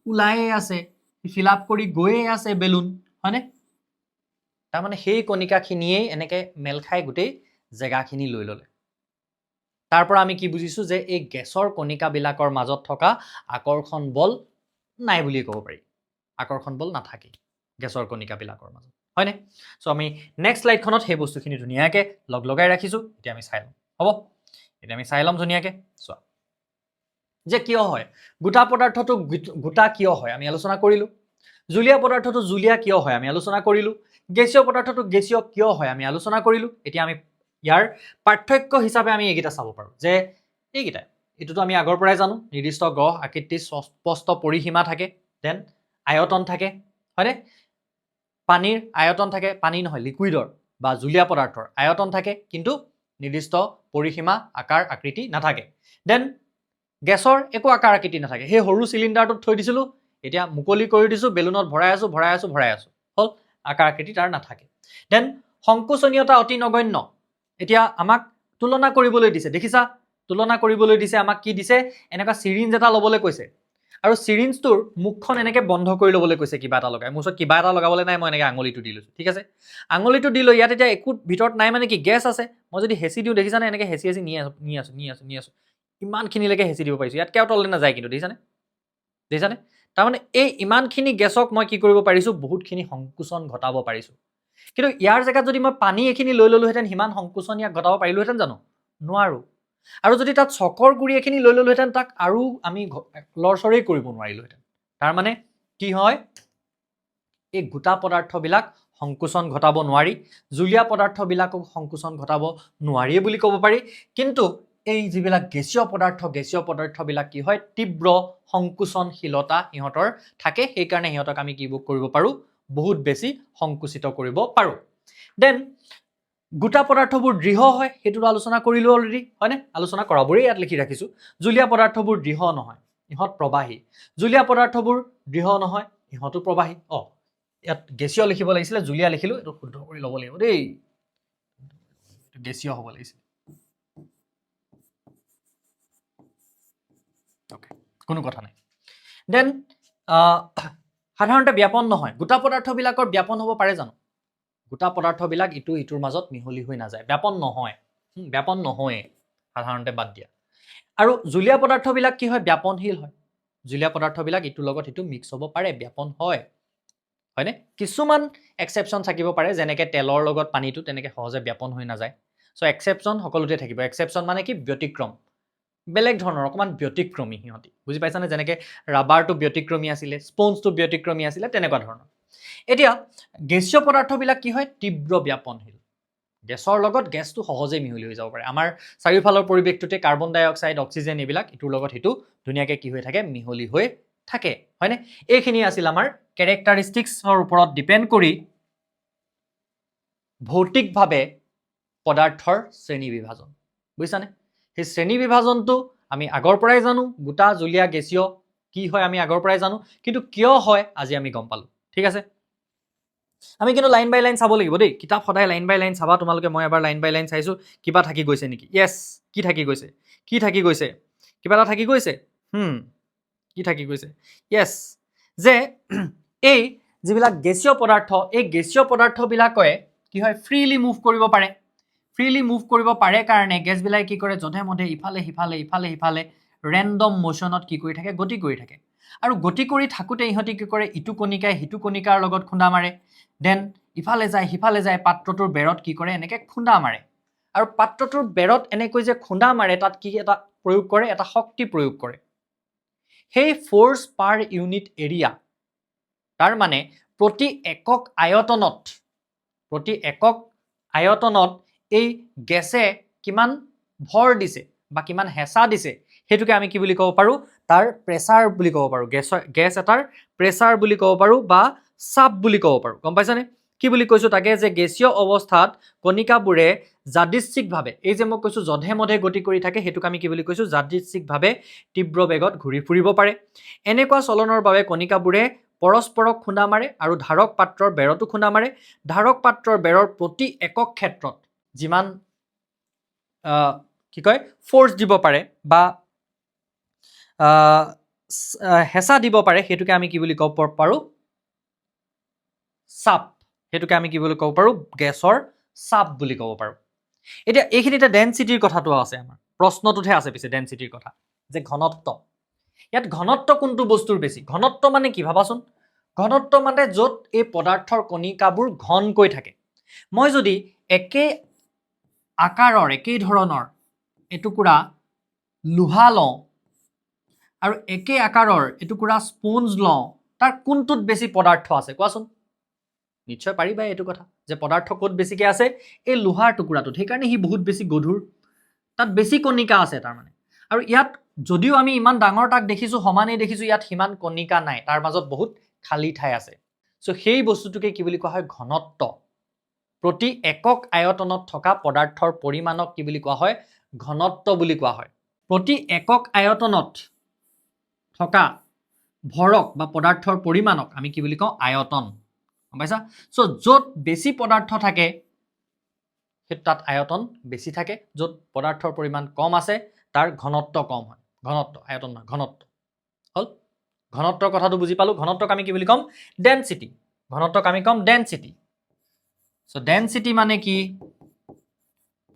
ওলায়ে আছে ফিল আপ কৰি গৈয়ে আছে বেলুন হয়নে তাৰমানে সেই কণিকাখিনিয়েই এনেকৈ মেল খাই গোটেই জেগাখিনি লৈ ল'লে তাৰ পৰা আমি কি বুজিছোঁ যে এই গেছৰ কণিকাবিলাকৰ মাজত থকা আকৰ্ষণ বল নাই বুলি ক'ব পাৰি আকৰ্ষণ বল নাথাকে গেছৰ কণিকাবিলাকৰ মাজত হয়নে চ' আমি নেক্সট স্লাইডখনত সেই বস্তুখিনি ধুনীয়াকৈ লগাই ৰাখিছোঁ এতিয়া আমি চাই ল'ম হ'ব এতিয়া আমি চাই ল'ম ধুনীয়াকৈ চোৱা যে কিয় হয় গোটা পদাৰ্থটো গোটা কিয় হয় আমি আলোচনা কৰিলোঁ জুলীয়া পদাৰ্থটো জুলীয়া কিয় হয় আমি আলোচনা কৰিলোঁ গেছীয় পদাৰ্থটো গেছীয় কিয় হয় আমি আলোচনা কৰিলোঁ এতিয়া আমি ইয়াৰ পাৰ্থক্য হিচাপে আমি এইকেইটা চাব পাৰোঁ যে এইকেইটা এইটোতো আমি আগৰ পৰাই জানো নিৰ্দিষ্ট গ্ৰহ আকৃতিৰ স্পষ্ট পৰিসীমা থাকে দেন আয়তন থাকে হয়নে পানীৰ আয়তন থাকে পানী নহয় লিকুইডৰ বা জুলীয়া পদাৰ্থৰ আয়তন থাকে কিন্তু নিৰ্দিষ্ট পৰিসীমা আকাৰ আকৃতি নাথাকে দেন গেছৰ একো আকাৰ আকৃতি নাথাকে সেই সৰু চিলিণ্ডাৰটোত থৈ দিছিলোঁ এতিয়া মুকলি কৰি দিছোঁ বেলুনত ভৰাই আছোঁ হল আকাৰ আকৃতি তাৰ নাথাকে দেন সংকোচনীয়তা অতি নগণ্য এতিয়া আমাক তুলনা কৰিবলৈ দিছে দেখিছা তুলনা কৰিবলৈ দিছে আমাক কি দিছে এনেকুৱা চিৰিঞ্জ এটা ল'বলৈ কৈছে আৰু চিৰিঞ্জটোৰ মুখখন এনেকৈ বন্ধ কৰি ল'বলৈ কৈছে কিবা এটা লগাই মোৰ ওচৰত কিবা এটা লগাবলৈ নাই মই এনেকৈ আঙুলিটো দি লৈছোঁ ঠিক আছে আঙুলিটো দি লৈ ইয়াত এতিয়া একো ভিতৰত নাই মানে কি গেছ আছে মই যদি হেঁচি দিওঁ দেখিছানে এনেকৈ হেঁচি নি আছোঁ ইমানখিনিলৈকে হেঁচি দিব পাৰিছোঁ ইয়াতকৈ আৰু তললৈ নাযায় কিন্তু দেখিছানে তাৰমানে এই ইমানখিনি গেছক মই কি কৰিব পাৰিছোঁ বহুতখিনি সংকোচন ঘটাব পাৰিছোঁ কিন্তু ইয়াৰ জেগাত যদি মই পানী এইখিনি লৈ ল'লোহেঁতেন সিমান সংকোচন ইয়াক ঘটাব পাৰিলোহেঁতেন জানো নোৱাৰোঁ আৰু যদি তাত চকৰ গুৰি এখিনি লৈ ল'লোহেঁতেন তাক আৰু আমি লৰচৰেই কৰিব নোৱাৰিলোহেঁতেন তাৰমানে কি হয় এই গোটা পদাৰ্থবিলাক সংকোচন ঘটাব নোৱাৰি জুলীয়া পদাৰ্থবিলাকক সংকোচন ঘটাব নোৱাৰিয়ে বুলি ক'ব পাৰি কিন্তু এই যিবিলাক গেছীয় পদাৰ্থবিলাক কি হয় তীব্ৰ সংকোচনশীলতা সিহঁতৰ থাকে সেইকাৰণে সিহঁতক আমি কি কৰিব পাৰোঁ বহুত বেছি সংকুচিত কৰিব পাৰোঁ দেন গোটা পদাৰ্থবোৰ দৃঢ় হয় সেইটো আলোচনা কৰিলোঁ অলৰেডি হয়নে আলোচনা কৰাবোৰেই ইয়াত লিখি ৰাখিছোঁ জুলীয়া পদাৰ্থবোৰ দৃঢ় নহয় ইহঁত প্ৰবাহী জুলীয়া পদাৰ্থবোৰ দৃঢ় নহয় ইহঁতো প্ৰবাহী ইয়াত গেছীয় লিখিব লাগিছিলে জুলীয়া লিখিলোঁ এইটো শুদ্ধ কৰি ল'ব লাগিব দেই গেছীয় হ'ব লাগিছিল কোনো কথা নাই দেন সাধাৰণতে ব্যাপন নহয় গোটা পদাৰ্থবিলাকৰ ব্যাপন হ'ব পাৰে জানো গোটা পদাৰ্থবিলাক ইটো ইটোৰ মাজত মিহলি হৈ নাযায় ব্যাপন নহয়ে সাধাৰণতে বাদ দিয়া আৰু জুলীয়া পদাৰ্থবিলাক কি হয় ব্যাপনশীল হয় জুলীয়া পদাৰ্থবিলাক ইটোৰ লগত ইটো মিক্স হ'ব পাৰে ব্যাপন হয়নে কিছুমান এক্সেপশ্যন থাকিব পাৰে যেনেকৈ তেলৰ লগত পানীটো তেনেকৈ সহজে ব্যাপন হৈ নাযায় চ' এক্সেপশ্যন সকলোতে থাকিব এক্সেপশ্যন মানে কি ব্যতিক্ৰম বেলেগ ধৰণৰ অকণমান ব্যতিক্ৰমী সিহঁতি বুজি পাইছানে যেনেকৈ ৰাবাৰটো ব্যতিক্ৰমী আছিলে স্পঞ্জটো ব্যতিক্ৰমী আছিলে তেনেকুৱা ধৰণৰ এতিয়া গেছীয় পদাৰ্থবিলাক কি হয় তীব্ৰ ব্যাপনশীল গেছৰ লগত গেছটো সহজে মিহলি হৈ যাব পাৰে আমাৰ চাৰিওফালৰ পৰিৱেশটোতে কাৰ্বন ডাই অক্সাইড অক্সিজেন এইবিলাক ইটোৰ লগত সিটো ধুনীয়াকৈ কি হৈ থাকে মিহলি হৈ থাকে হয়নে এইখিনি আছিল আমাৰ কেৰেক্টাৰিষ্টিক্সৰ ওপৰত ডিপেণ্ড কৰি ভৌতিকভাৱে পদাৰ্থৰ শ্ৰেণী বিভাজন বুজিছানে সেই শ্ৰেণী বিভাজনটো আমি আগৰ পৰাই জানো গোটা জুলীয়া গেছীয় কি হয় আমি আগৰ পৰাই জানো কিন্তু কিয় হয় আজি আমি গম পালোঁ ঠিক আছে আমি কিন্তু লাইন বাই লাইন চাব লাগিব দেই কিতাপ সদায় লাইন বাই লাইন চাবা তোমালোকে মই এবাৰ লাইন বাই লাইন চাইছোঁ কিবা থাকি গৈছে নেকি য়েছ কি থাকি গৈছে কিবা এটা থাকি গৈছে কি থাকি গৈছে য়েছ যে এই যিবিলাক গেছীয় পদাৰ্থ এই গেছীয় পদাৰ্থবিলাকে কি হয় ফ্ৰীলি মুভ কৰিব পাৰে কাৰণে গেছবিলাকে কি কৰে যধে মধে ইফালে সিফালে ৰেণ্ডম মোশ্যনত কি কৰি থাকে গতি কৰি থাকে আৰু গতি কৰি থাকোঁতে ইহঁতি কি কৰে ইটো কণিকাই সিটো কণিকাৰ লগত খুন্দা মাৰে দেন ইফালে যায় পাত্ৰটোৰ বেৰত কি কৰে এনেকৈ খুন্দা মাৰে আৰু পাত্ৰটোৰ বেৰত এনেকৈ যে খুন্দা মাৰে তাত কি এটা প্ৰয়োগ কৰে এটা শক্তি প্ৰয়োগ কৰে সেই ফ'ৰ্চ পাৰ ইউনিট এৰিয়া তাৰ মানে প্ৰতি একক আয়তনত এই গেছে কিমান ভৰ দিছে বা কিমান হেঁচা দিছে সেইটোকে আমি কি বুলি ক'ব পাৰোঁ তাৰ প্ৰেছাৰ বুলি ক'ব পাৰোঁ গেছ এটাৰ প্ৰেছাৰ বুলি ক'ব পাৰোঁ বা চাপ বুলি ক'ব পাৰোঁ গম পাইছানে কি বুলি কৈছোঁ তাকে যে গেছীয় অৱস্থাত কণিকাবোৰে যাদৃচ্ছিকভাৱে এই যে মই কৈছোঁ যধে মধে গতি কৰি থাকে সেইটোক আমি কি বুলি কৈছোঁ যাদৃচ্ছিকভাৱে তীব্ৰ বেগত ঘূৰি ফুৰিব পাৰে এনেকুৱা চলনৰ বাবে কণিকাবোৰে পৰস্পৰক খুন্দা মাৰে আৰু ধাৰক পাত্ৰৰ বেৰতো খুন্দা মাৰে ধাৰক পাত্ৰৰ বেৰৰ প্ৰতি একক ক্ষেত্ৰত যিমান কি কয় ফ'ৰ্চ দিব পাৰে বা হেঁচা দিব পাৰে সেইটোকে আমি কি বুলি ক'ব পাৰোঁ চাপ সেইটোকে আমি কি বুলি ক'ব পাৰোঁ গেছৰ চাপ বুলি ক'ব পাৰোঁ এতিয়া এইখিনিতে ডেনচিটিৰ কথাটো আছে আমাৰ প্ৰশ্নটোতহে আছে পিছে ডেনচিটিৰ কথা যে ঘনত্ব ইয়াত ঘনত্ব কোনটো বস্তুৰ বেছি ঘনত্ব মানে কি ভাবাচোন ঘনত্ব মানে য'ত এই পদাৰ্থৰ কণিকাবোৰ ঘনকৈ থাকে মই যদি একেই আকাৰৰ একেই ধৰণৰ এটুকুৰা লোহা লওঁ আৰু একেই আকাৰৰ এটুকুৰা স্পঞ্জ লওঁ তাৰ কোনটোত বেছি পদাৰ্থ আছে কোৱাচোন নিশ্চয় পাৰিবা এইটো কথা যে পদাৰ্থ ক'ত বেছিকৈ আছে এই লোহাৰ টুকুৰাটোত সেইকাৰণে সি বহুত বেছি গধুৰ তাত বেছি কণিকা আছে তাৰমানে আৰু ইয়াত যদিও আমি ইমান ডাঙৰ তাক দেখিছোঁ সমানেই দেখিছোঁ ইয়াত সিমান কণিকা নাই তাৰ মাজত বহুত খালী ঠাই আছে চ' সেই বস্তুটোকে কি বুলি কোৱা হয় ঘনত্ব প্ৰতি একক আয়তনত থকা পদাৰ্থৰ পৰিমাণক কি বুলি কোৱা হয় ঘনত্ব বুলি কোৱা হয় প্ৰতি একক আয়তনত থকা ভৰক বা পদাৰ্থৰ পৰিমাণক আমি কি বুলি কওঁ আয়তন গম পাইছা চ' য'ত বেছি পদাৰ্থ থাকে সেই তাত আয়তন বেছি থাকে য'ত পদাৰ্থৰ পৰিমাণ কম আছে তাৰ ঘনত্ব কম হয় ঘনত্ব আয়তন নহয় ঘনত্ব হ'ল ঘনত্বৰ কথাটো বুজি পালোঁ ঘনত্বক আমি কি বুলি ক'ম ডেনচিটি ঘনত্বক আমি ক'ম ডেনচিটি চ' ডেনচিটি মানে কি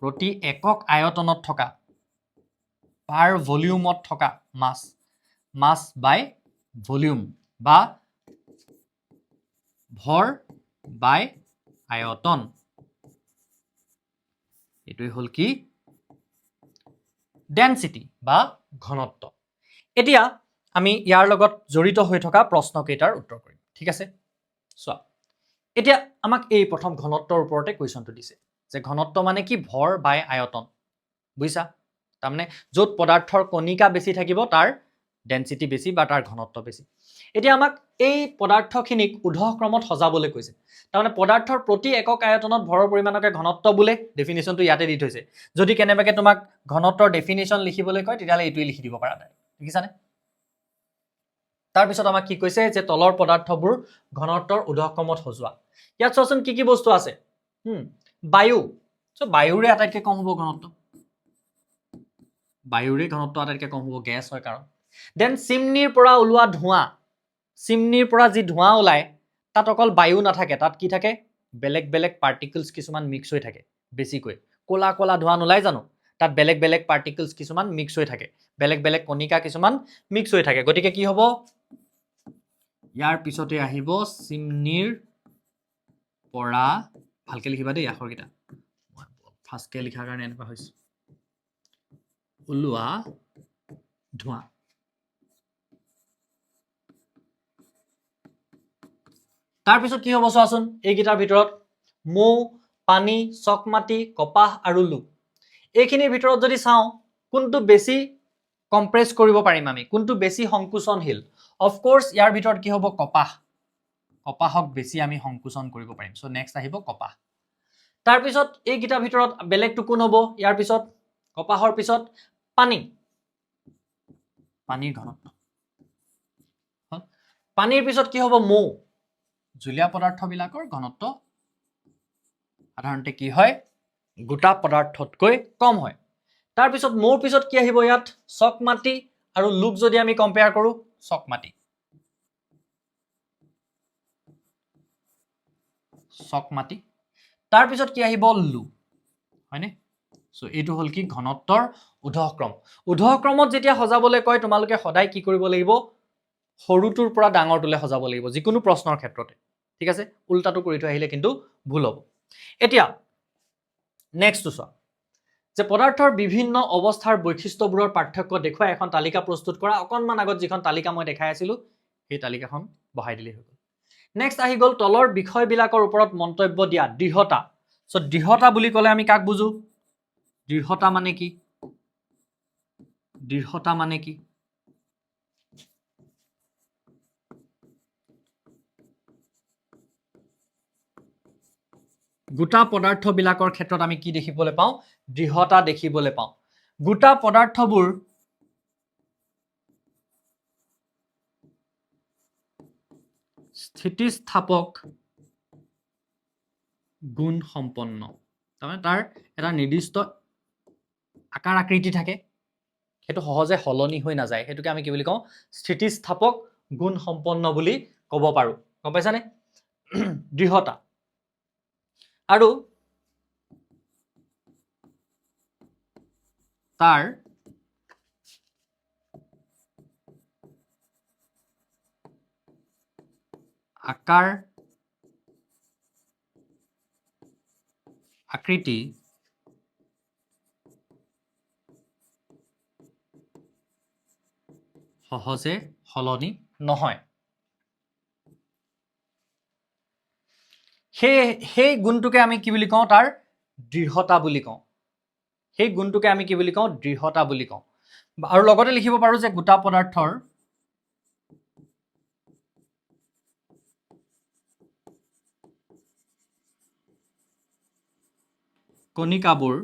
প্ৰতি একক আয়তনত থকা পাৰ ভলিউমত থকা মাছ বাই ভলিউম বা ভৰ বাই আয়তন এইটোৱে হ'ল কি ডেনচিটি বা ঘনত্ব এতিয়া আমি ইয়াৰ লগত জড়িত হৈ থকা প্ৰশ্নকেইটাৰ উত্তৰ কৰিম ঠিক আছে চোৱা এতিয়া আমাক এই প্ৰথম ঘনত্বৰ ওপৰতে কুৱেশ্যনটো দিছে যে ঘনত্ব মানে কি ভৰ বাই আয়তন বুজিছা তাৰমানে য'ত পদাৰ্থৰ কণিকা বেছি থাকিব তাৰ ডেনচিটি বেছি বা তাৰ ঘনত্ব বেছি এতিয়া আমাক এই পদাৰ্থখিনিক ঊৰ্ধ্বক্ৰমত সজাবলৈ কৈছে তাৰমানে পদাৰ্থৰ প্ৰতি একক আয়তনত ভৰৰ পৰিমাণকে ঘনত্ব বোলে ডেফিনেশ্যনটো ইয়াতে দি থৈছে যদি কেনেবাকৈ তোমাক ঘনত্বৰ ডেফিনেশ্যন লিখিবলৈ কয় তেতিয়াহ'লে এইটোৱে লিখি দিব পাৰা দেখিছানে তাৰপিছত আমাক কি কৈছে যে তলৰ পদাৰ্থবোৰ ঘনত্বৰ ঊৰ্ধ্বক্ৰমত সজোৱা ইয়াত চোৱাচোন কি কি বস্তু আছে বায়ু চ' বায়ুৰে আটাইতকৈ কম হ'ব ঘনত্ব বায়ুৰে ঘনত্ব আটাইতকৈ কম হ'ব গেছ হয় কাৰণ দেন চিমনিৰ পৰা ওলোৱা ধোঁৱা চিমনিৰ পৰা যি ধোঁৱা ওলায় তাত অকল বায়ু নাথাকে তাত কি থাকে বেলেগ বেলেগ পাৰ্টিকলছ কিছুমান মিক্স হৈ থাকে বেছিকৈ ক'লা ক'লা ধোঁৱা নোলাই জানো তাত বেলেগ বেলেগ পাৰ্টিকলছ কিছুমান মিক্স হৈ থাকে বেলেগ বেলেগ কণিকা কিছুমান মিক্স হৈ থাকে গতিকে কি হ'ব ইয়াৰ পিছতে আহিব চিমনিৰ পৰা ভালকৈ লিখিবা দেই আখৰকেইটা ফাৰ্ষ্টকৈ লিখাৰ কাৰণে এনেকুৱা হৈছে ওলোৱা ধোঁৱা তাৰপিছত কি হ'ব চোৱাচোন এইকেইটাৰ ভিতৰত মৌ পানী চকমাটি কপাহ আৰু লো এইখিনিৰ ভিতৰত যদি চাওঁ কোনটো বেছি কম্প্ৰেছ কৰিব পাৰিম আমি কোনটো বেছি সংকোচনশীল অফক'ৰ্ছ ইয়াৰ ভিতৰত কি হ'ব কপাহক বেছি আমি সংকোচন কৰিব পাৰিম চ' নেক্সট আহিব কপাহ তাৰপিছত এইকেইটাৰ ভিতৰত বেলেগটো কোন হ'ব ইয়াৰ পিছত কপাহৰ পিছত পানীৰ ঘনত্ব পানীৰ পিছত কি হ'ব মৌ জুলীয়া পদাৰ্থবিলাকৰ ঘনত্ব সাধাৰণতে কি হয় গোটা পদাৰ্থতকৈ কম হয় তাৰপিছত মৌৰ পিছত কি আহিব ইয়াত চকমাটি আৰু লোক যদি আমি কম্পেয়াৰ কৰোঁ চকমাটি তাৰপিছত কি আহিব লো হয়নে চ' এইটো হ'ল কি ঘনত্বৰ ঊৰ্ধ্বক্ৰমত যেতিয়া সজাবলৈ কয় তোমালোকে সদায় কি কৰিব লাগিব সৰুটোৰ পৰা ডাঙৰটোলৈ সজাব লাগিব যিকোনো প্ৰশ্নৰ ক্ষেত্ৰতে ঠিক আছে উল্টাটো কৰি থৈ আহিলে কিন্তু ভুল হ'ব এতিয়া নেক্সটটো চোৱা যে পদাৰ্থৰ বিভিন্ন অৱস্থাৰ বৈশিষ্ট্যবোৰৰ পাৰ্থক্য দেখুৱাই এখন তালিকা প্ৰস্তুত কৰা অকণমান আগত যিখন তালিকা মই দেখাই আছিলোঁ সেই তালিকাখন বহাই দিলেই হৈ গ'ল নেক্সট আহি গ'ল তলৰ বিষয়বিলাকৰ ওপৰত মন্তব্য দিয়া দৃঢ়তা চ' দৃঢ়তা বুলি ক'লে আমি কাক বুজো দৃঢ়তা মানে কি? দৃঢ়তা মানে কি? গোটা পদাৰ্থবিলাকৰ ক্ষেত্ৰত আমি কি দেখিবলৈ পাওঁ? দৃঢ়তা দেখিবলৈ পাওঁ। গোটা পদাৰ্থবোৰ স্থিতিস্থাপক গুণ সম্পন্ন। তাৰমানে তাৰ এটা নিৰ্দিষ্ট আকাৰ আকৃতি থাকে, সেইটো সহজে সলনি হৈ নাযায়, সেইটোকে আমি কি বুলি কওঁ? স্থিতিস্থাপক গুণ সম্পন্ন বুলি ক'ব পাৰোঁ। গম পাইছানে? দৃঢ়তা। আৰু তাৰ আকাৰ আকৃতি সহজে সলনি নহয়। সেই গুণটোকে আমি কি বুলি কওঁ? তাৰ দৃঢ়তা বুলি কওঁ। সেই গুণটোকে আমি কি বুলি কওঁ? দৃঢ়তা বুলি কওঁ। আৰু লগতে লিখিব পাৰোঁ যে গোটা পদাৰ্থৰ কণিকাবোৰ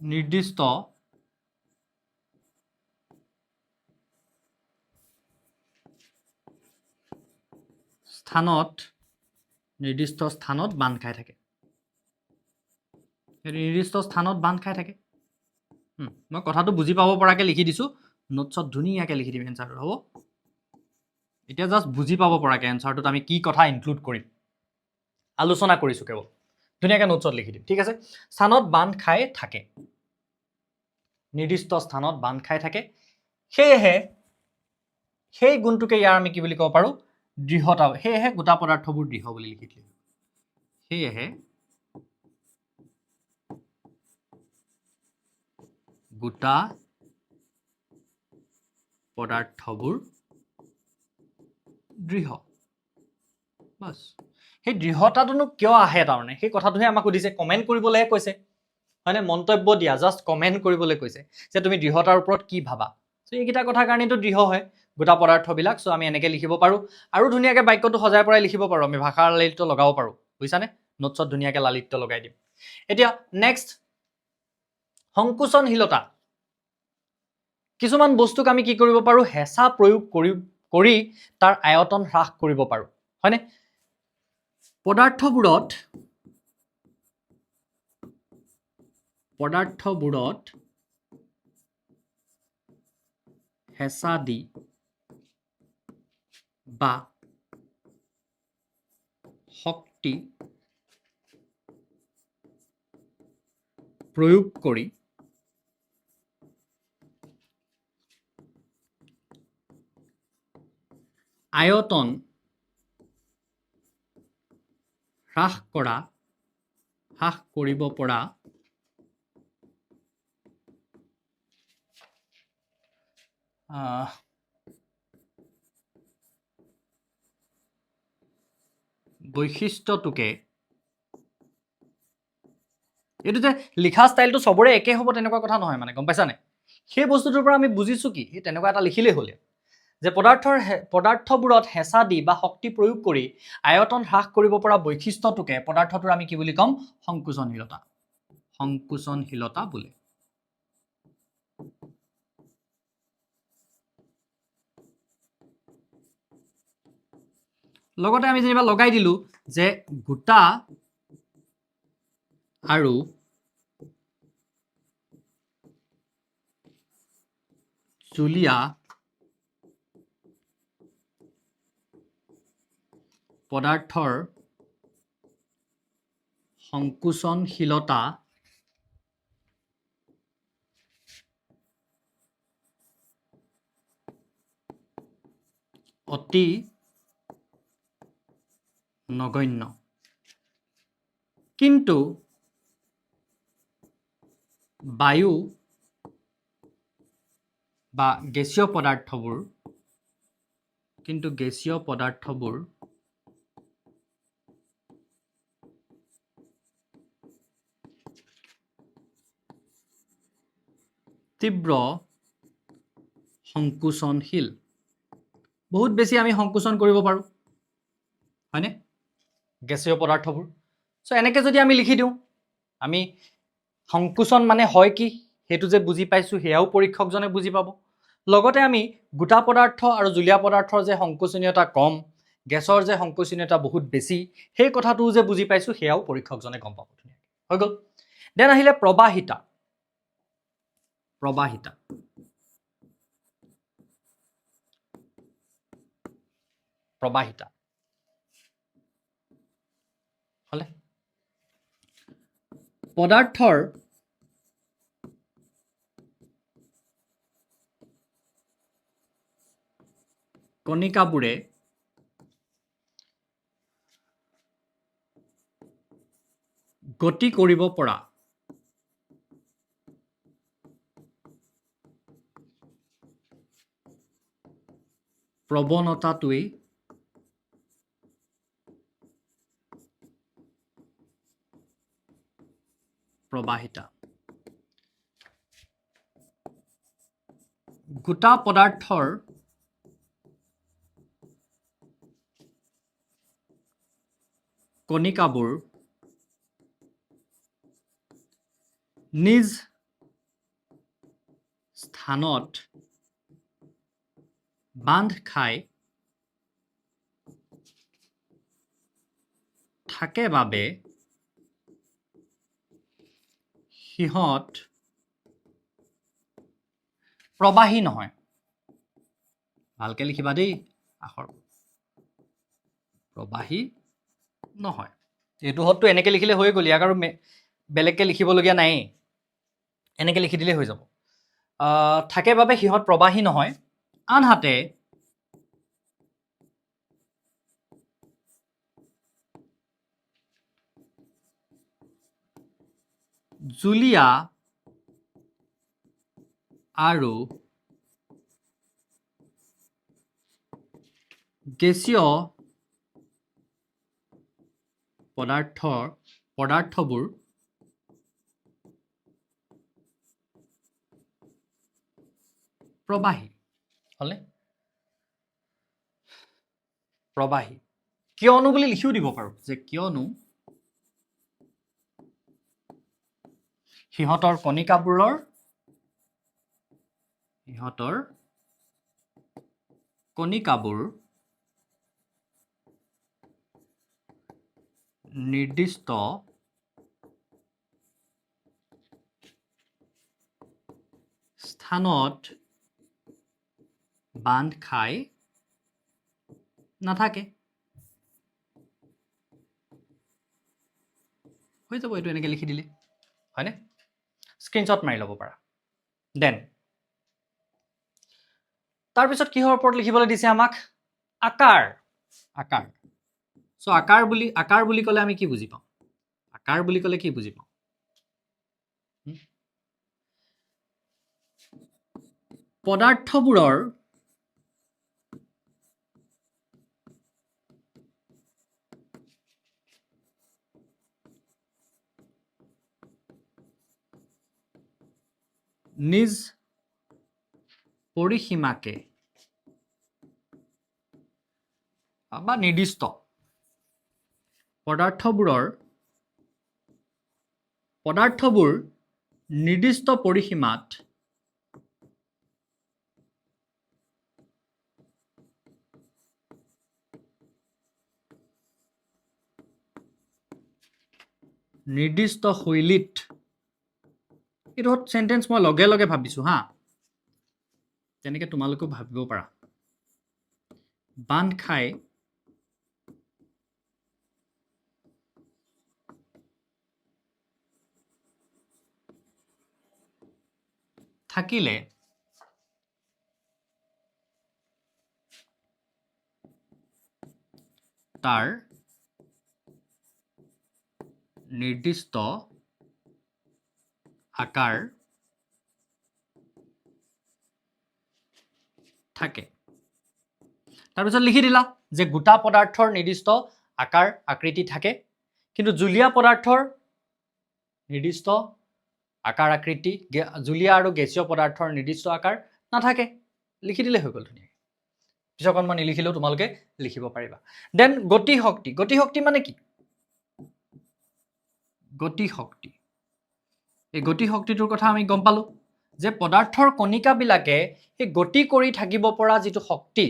নিৰ্দিষ্ট স্থানত বান্ধ খাই থাকে। নিৰ্দিষ্ট স্থানত বান্ধ খাই থাকে। মই কথাটো বুজি পাব পৰাকৈ লিখি দিছোঁ, নোটছত ধুনীয়াকৈ লিখি দিম এনচাৰটো, হ'ব? এতিয়া জাষ্ট বুজি পাব পৰাকৈ এনচাৰটোত আমি কি কথা ইনক্লুড কৰিম আলোচনা কৰিছোঁ, কেৱল ধুনীয়াকৈ নোটছত লিখি দিম, ঠিক আছে? স্থানত বান্ধ খাই থাকে, নিৰ্দিষ্ট স্থানত বান্ধ খাই থাকে। সেয়েহে সেই গুণটোকে ইয়াৰ আমি কি বুলি ক'ব পাৰোঁ? দৃঢ়তা। সেয়েহে গোটা পদাৰ্থবোৰ দৃঢ় বুলি লিখি দিলোঁ। সেয়েহে গোটা পদাৰ্থবোৰ দৃঢ়। বাছ। সেই দৃঢ়তাটোনো কিয় আহে? তাৰমানে সেই কথাটোহে আমাক সুধিছে, কমেণ্ট কৰিবলৈহে কৈছে, হয়নে? মন্তব্য দিয়া, জাষ্ট কমেণ্ট কৰিবলৈ কৈছে যে তুমি দৃঢ়তাৰ ওপৰত কি ভাবা। চ' এইকেইটা কথাৰ কাৰণেতো দৃঢ় হয় গোটা পদাৰ্থবিলাক। চ' আমি এনেকৈ লিখিব পাৰোঁ, আৰু ধুনীয়াকৈ বাক্যটো সজাই পৰাই লিখিব পাৰোঁ। আমি ভাষাৰ লালিত্য লগাব পাৰোঁ, বুজিছানে? নোটছত ধুনীয়াকৈ লালিত্য লগাই দিম। এতিয়া নেক্সট, সংকোচনশীলতা। কিছুমান বস্তুক আমি কি কৰিব পাৰোঁ? হেঁচা প্ৰয়োগ কৰি তাৰ আয়তন হ্ৰাস কৰিব পাৰোঁ, হয়নে? পদাৰ্থবোৰত হেঁচা দি বা শক্তি প্ৰয়োগ কৰি আয়তন হ্ৰাস কৰিব পৰা বৈশিষ্ট্যটোকে, এইটো যে লিখা ষ্টাইলটো চবৰে একে হ'ব তেনেকুৱা কথা নহয়, মানে গম পাইছানে? সেই বস্তুটোৰ পৰা আমি বুজিছোঁ কি? সেই তেনেকুৱা এটা লিখিলেই হ'লে যে পদাৰ্থবোৰত হেঁচা দি বা শক্তি প্ৰয়োগ কৰি আয়তন হ্ৰাস কৰিব পৰা বৈশিষ্ট্যটোকে, পদাৰ্থটোৰ আমি কি বুলি ক'ম? সংকোচনশীলতা। সংকোচনশীলতা বোলে। লগতে আমি যেনিবা লগাই দিলোঁ যে গোটা আৰু জুলীয়া পদাৰ্থৰ সংকোচনশীলতা অতি নগণ্য। কিন্তু বায়ু বা গেছীয় পদাৰ্থবোৰ তীব্ৰ সংকোচনশীল বহুত বেছি আমি সংকোচন কৰিব পাৰোঁ হয়নে গেছীয় পদাৰ্থবোৰ সো এনেকৈ যদি আমি লিখি দিওঁ আমি সংকোচন মানে হয় কি সেইটো যে বুজি পাইছোঁ সেয়াও পৰীক্ষকজনে বুজি পাব লগতে আমি গোটা পদাৰ্থ আৰু জুলীয়া পদাৰ্থৰ যে সংকোচনীয়তা কম গেছৰ যে সংকোচনীয়তা বহুত বেছি সেই কথাটোও যে বুজি পাইছোঁ সেয়াও পৰীক্ষকজনে গম পাব ধুনীয়াকৈ হৈ গ'ল দেন আহিলে প্ৰবাহিতা প্ৰবাহিতা প্ৰবাহিতা হলে পদাৰ্থৰ কণিকাবোৰে গতি কৰিব পৰা প্ৰৱণতাটোৱেই প্ৰবাহিতা গোটা পদাৰ্থৰ কণিকাবোৰ নিজ স্থানত বান্ধ খাই থাকে বাবে সিহঁত প্ৰবাহী নহয় ভালকৈ লিখিবা দেই আখৰ প্ৰবাহী নহয় এইটো হতটো এনেকৈ লিখিলে হৈ গ'ল ইয়াক আৰু বেলেগকৈ লিখিবলগীয়া নাই এনেকৈ লিখি দিলে হৈ যাব থাকে বাবে সিহঁত প্ৰবাহী নহয় আনহাতে জুলীয়া আৰু গেছীয় পদাৰ্থবোৰ প্ৰবাহী হলে প্ৰবাহী কিয়নো বুলি লিখিও দিব পাৰোঁ যে কিয়নো সিহঁতৰ কণিকাবোৰৰ কণিকাবোৰ নিৰ্দিষ্ট স্থানত বান্ধ খাই নাথাকে হৈ যাব এইটো এনেকৈ লিখি দিলে হয়নে স্ক্ৰীনশ্বট মাৰি ল'ব পাৰা দেন তাৰপিছত কিহৰ ওপৰত লিখিবলৈ দিছে আমাক আকাৰ আকাৰ সো আকাৰ বুলি ক'লে আমি কি বুজি পাওঁ আকাৰ বুলি ক'লে কি বুজি পাওঁ পদাৰ্থবোৰৰ নিজ পৰিসীমাকে বা নিৰ্দিষ্ট পদাৰ্থবোৰ নিৰ্দিষ্ট পৰিসীমাত নিৰ্দিষ্ট শৈলীত এইটো সেন্টেন্স মই লগে লগে ভাবিছোঁ হা তেনেকৈ তোমালোকেও ভাবিব পাৰা বান্ধ খাই থাকিলে তাৰ নিৰ্দিষ্ট আকাৰ থাকে তাৰপিছত লিখি দিলা যে গোটা পদাৰ্থৰ নিৰ্দিষ্ট আকাৰ আকৃতি থাকে কিন্তু জুলীয়া পদাৰ্থৰ নিৰ্দিষ্ট আকাৰ আকৃতি জুলীয়া আৰু গেছীয় পদাৰ্থৰ নিৰ্দিষ্ট আকাৰ নাথাকে লিখি দিলে হৈ গ'ল ধুনীয়াকৈ পিছৰকণ মই নিলিখিলেও তোমালোকে লিখিব পাৰিবা দেন গতি শক্তি মানে কি গতি শক্তি এই গতি শক্তিটোৰ কথা আমি গম পালো যে পদাৰ্থৰ কণিকাবিলাকে এই গতি কৰি থাকিব পৰা যিটো শক্তি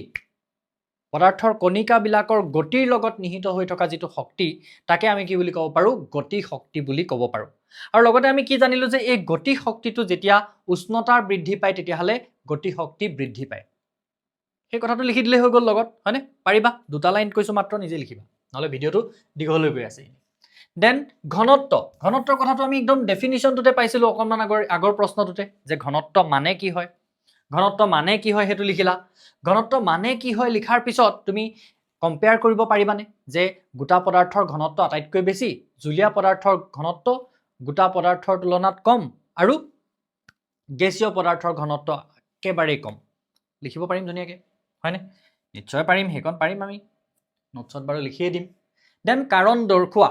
পদাৰ্থৰ কণিকাবিলাকৰ গতিৰ লগত নিহিত হৈ থকা যিটো শক্তি তাকে আমি কি বুলি ক'ব পাৰোঁ গতি শক্তি বুলি ক'ব পাৰোঁ আৰু লগতে আমি কি জানিলো যে এই গতি শক্তিটো যেতিয়া উষ্ণতাৰ বৃদ্ধি পায় তেতিয়াহ'লে গতি শক্তি বৃদ্ধি পায় সেই কথাটো লিখি দিলে হৈ গ'ল লগত হয়নে পাৰিবা দুটা লাইন কৈছো মাত্ৰ নিজে লিখিবা নহ'লে ভিডিঅ'টো দীঘল হৈ গৈ আছে দেন ঘনত্বৰ কথাটো আমি একদম ডেফিনিশ্যনটোতে পাইছিলো অকণমান আগৰ প্ৰশ্নটোতে যে ঘনত্ব মানে কি হয় সেইটো লিখিলা ঘনত্ব মানে কি হয় লিখাৰ পিছত তুমি কম্পেয়াৰ কৰিব পাৰিবানে যে গোটা পদাৰ্থৰ ঘনত্ব আটাইতকৈ বেছি জুলীয়া পদাৰ্থৰ ঘনত্ব গোটা পদাৰ্থৰ তুলনাত কম আৰু গেছীয় পদাৰ্থৰ ঘনত্ব একেবাৰেই কম লিখিব পাৰিম ধুনীয়াকৈ হয়নে নিশ্চয় পাৰিম সেইকণ পাৰিম আমি নোটছত বাৰু লিখিয়ে দিম দেন কাৰণ দৰ্শোৱা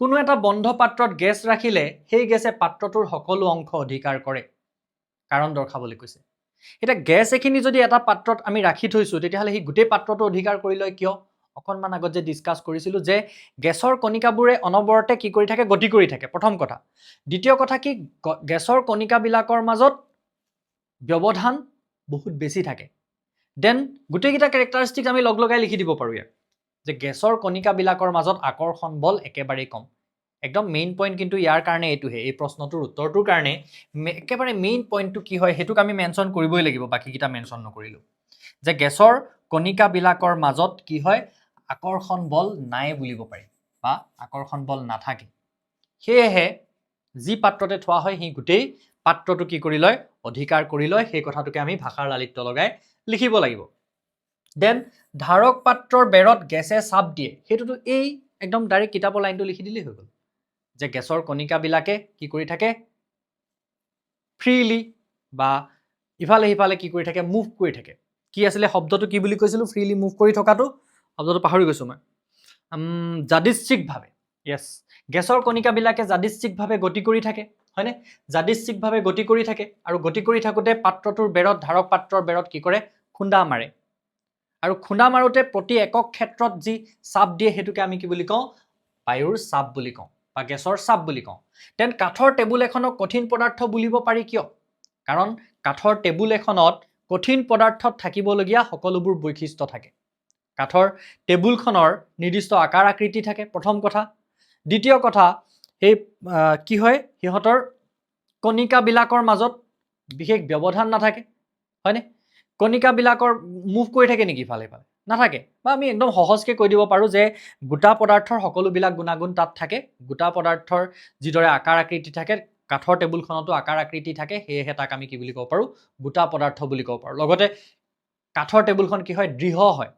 কোনো এটা বন্ধ পাত্ৰত গেছ ৰাখিলে সেই গেছে পাত্ৰটোৰ সকলো অংশ অধিকাৰ কৰে কাৰণ দৰ্শাবলৈ কৈছে এতিয়া গেছ এখিনি যদি এটা পাত্ৰত আমি ৰাখি থৈছো তেতিয়াহ'লে সেই গোটেই পাত্ৰটো অধিকাৰ কৰি লয় কিয় অকণমান আগত যে ডিছকাছ কৰিছিলোঁ যে গেছৰ কণিকাবোৰে অনবৰতে কি কৰি থাকে গতি কৰি থাকে প্ৰথম কথা দ্বিতীয় কথা কি গেছৰ কণিকাবিলাকৰ মাজত ব্যৱধান বহুত বেছি থাকে দেন গোটেইকেইটা কেৰেক্টাৰিষ্টিক আমি লগ লগাই লিখি দিব পাৰোঁ ইয়াক যে গেছৰ কণিকাবিলাকৰ মাজত আকৰ্ষণ বল একেবাৰেই কম একদম মেইন পইণ্ট কিন্তু ইয়াৰ কাৰণে এইটোহে এই প্ৰশ্নটোৰ উত্তৰটোৰ কাৰণে একেবাৰে মেইন পইণ্টটো কি হয় সেইটোক আমি মেনশ্যন কৰিবই লাগিব বাকীকেইটা মেনশ্যন নকৰিলোঁ যে গেছৰ কণিকাবিলাকৰ মাজত কি হয় আকৰ্ষণ বল নাই বুলিব পাৰি বা আকৰ্ষণ বল নাথাকে সেয়েহে যি পাত্ৰতে থোৱা হয় সেই গোটেই পাত্ৰটো কি কৰি লয় অধিকাৰ কৰি লয় সেই কথাটোকে আমি ভাষাৰ লালিত্য লগাই লিখিব লাগিব দেন ধাৰক পাত্ৰৰ বেৰত গেছে চাপ দিয়ে সেইটোতো এই একদম ডাইৰেক্ট কিতাপৰ লাইনটো লিখি দিলেই হৈ গ'ল যে গেছৰ কণিকাবিলাকে কি কৰি থাকে ফ্ৰীলি বা ইফালে সিফালে কি কৰি থাকে মুভ কৰি থাকে কি আছিলে শব্দটো কি বুলি কৈছিলোঁ ফ্ৰীলি মুভ কৰি থকাটো শব্দটো পাহৰি গৈছোঁ মই যাদৃচ্ছিকভাৱে য়েছ গেছৰ কণিকাবিলাকে যাদৃচ্ছিকভাৱে গতি কৰি থাকে হয়নে যাদৃচ্ছিকভাৱে গতি কৰি থাকে আৰু গতি কৰি থাকোঁতে পাত্ৰটোৰ বেৰত ধাৰক পাত্ৰৰ বেৰত কি কৰে খুন্দা মাৰে আৰু খুন্দা মাৰোঁতে প্ৰতি একক ক্ষেত্ৰত যি চাপ দিয়ে সেইটোকে আমি কি বুলি কওঁ বায়ুৰ চাপ বুলি কওঁ বা গেছৰ চাপ বুলি কওঁ দেন কাঠৰ টেবুল এখনক কঠিন পদাৰ্থ বুলিব পাৰি কিয় কাৰণ কাঠৰ টেবুল এখনত কঠিন পদাৰ্থত থাকিবলগীয়া সকলোবোৰ বৈশিষ্ট্য থাকে কাঠৰ টেবুলখনৰ নিৰ্দিষ্ট আকাৰ আকৃতি থাকে প্ৰথম কথা দ্বিতীয় কথা এই কি হয় সিহঁতৰ কণিকাবিলাকৰ মাজত বিশেষ ব্যৱধান নাথাকে হয়নে কণিকাবিলাকৰ মুভ কৰি থাকে নেকি ইফালে ইফালে নাথাকে বা আমি একদম সহজকৈ কৈ দিব পাৰোঁ যে গোটা পদাৰ্থৰ সকলোবিলাক গুণাগুণ তাত থাকে গোটা পদাৰ্থৰ যিদৰে আকাৰ আকৃতি থাকে কাঠৰ টেবুলখনতো আকাৰ আকৃতি থাকে সেয়েহে তাক আমি কি বুলি ক'ব পাৰোঁ গোটা পদাৰ্থ বুলি ক'ব পাৰোঁ লগতে কাঠৰ টেবুলখন কি হয় দৃঢ় হয়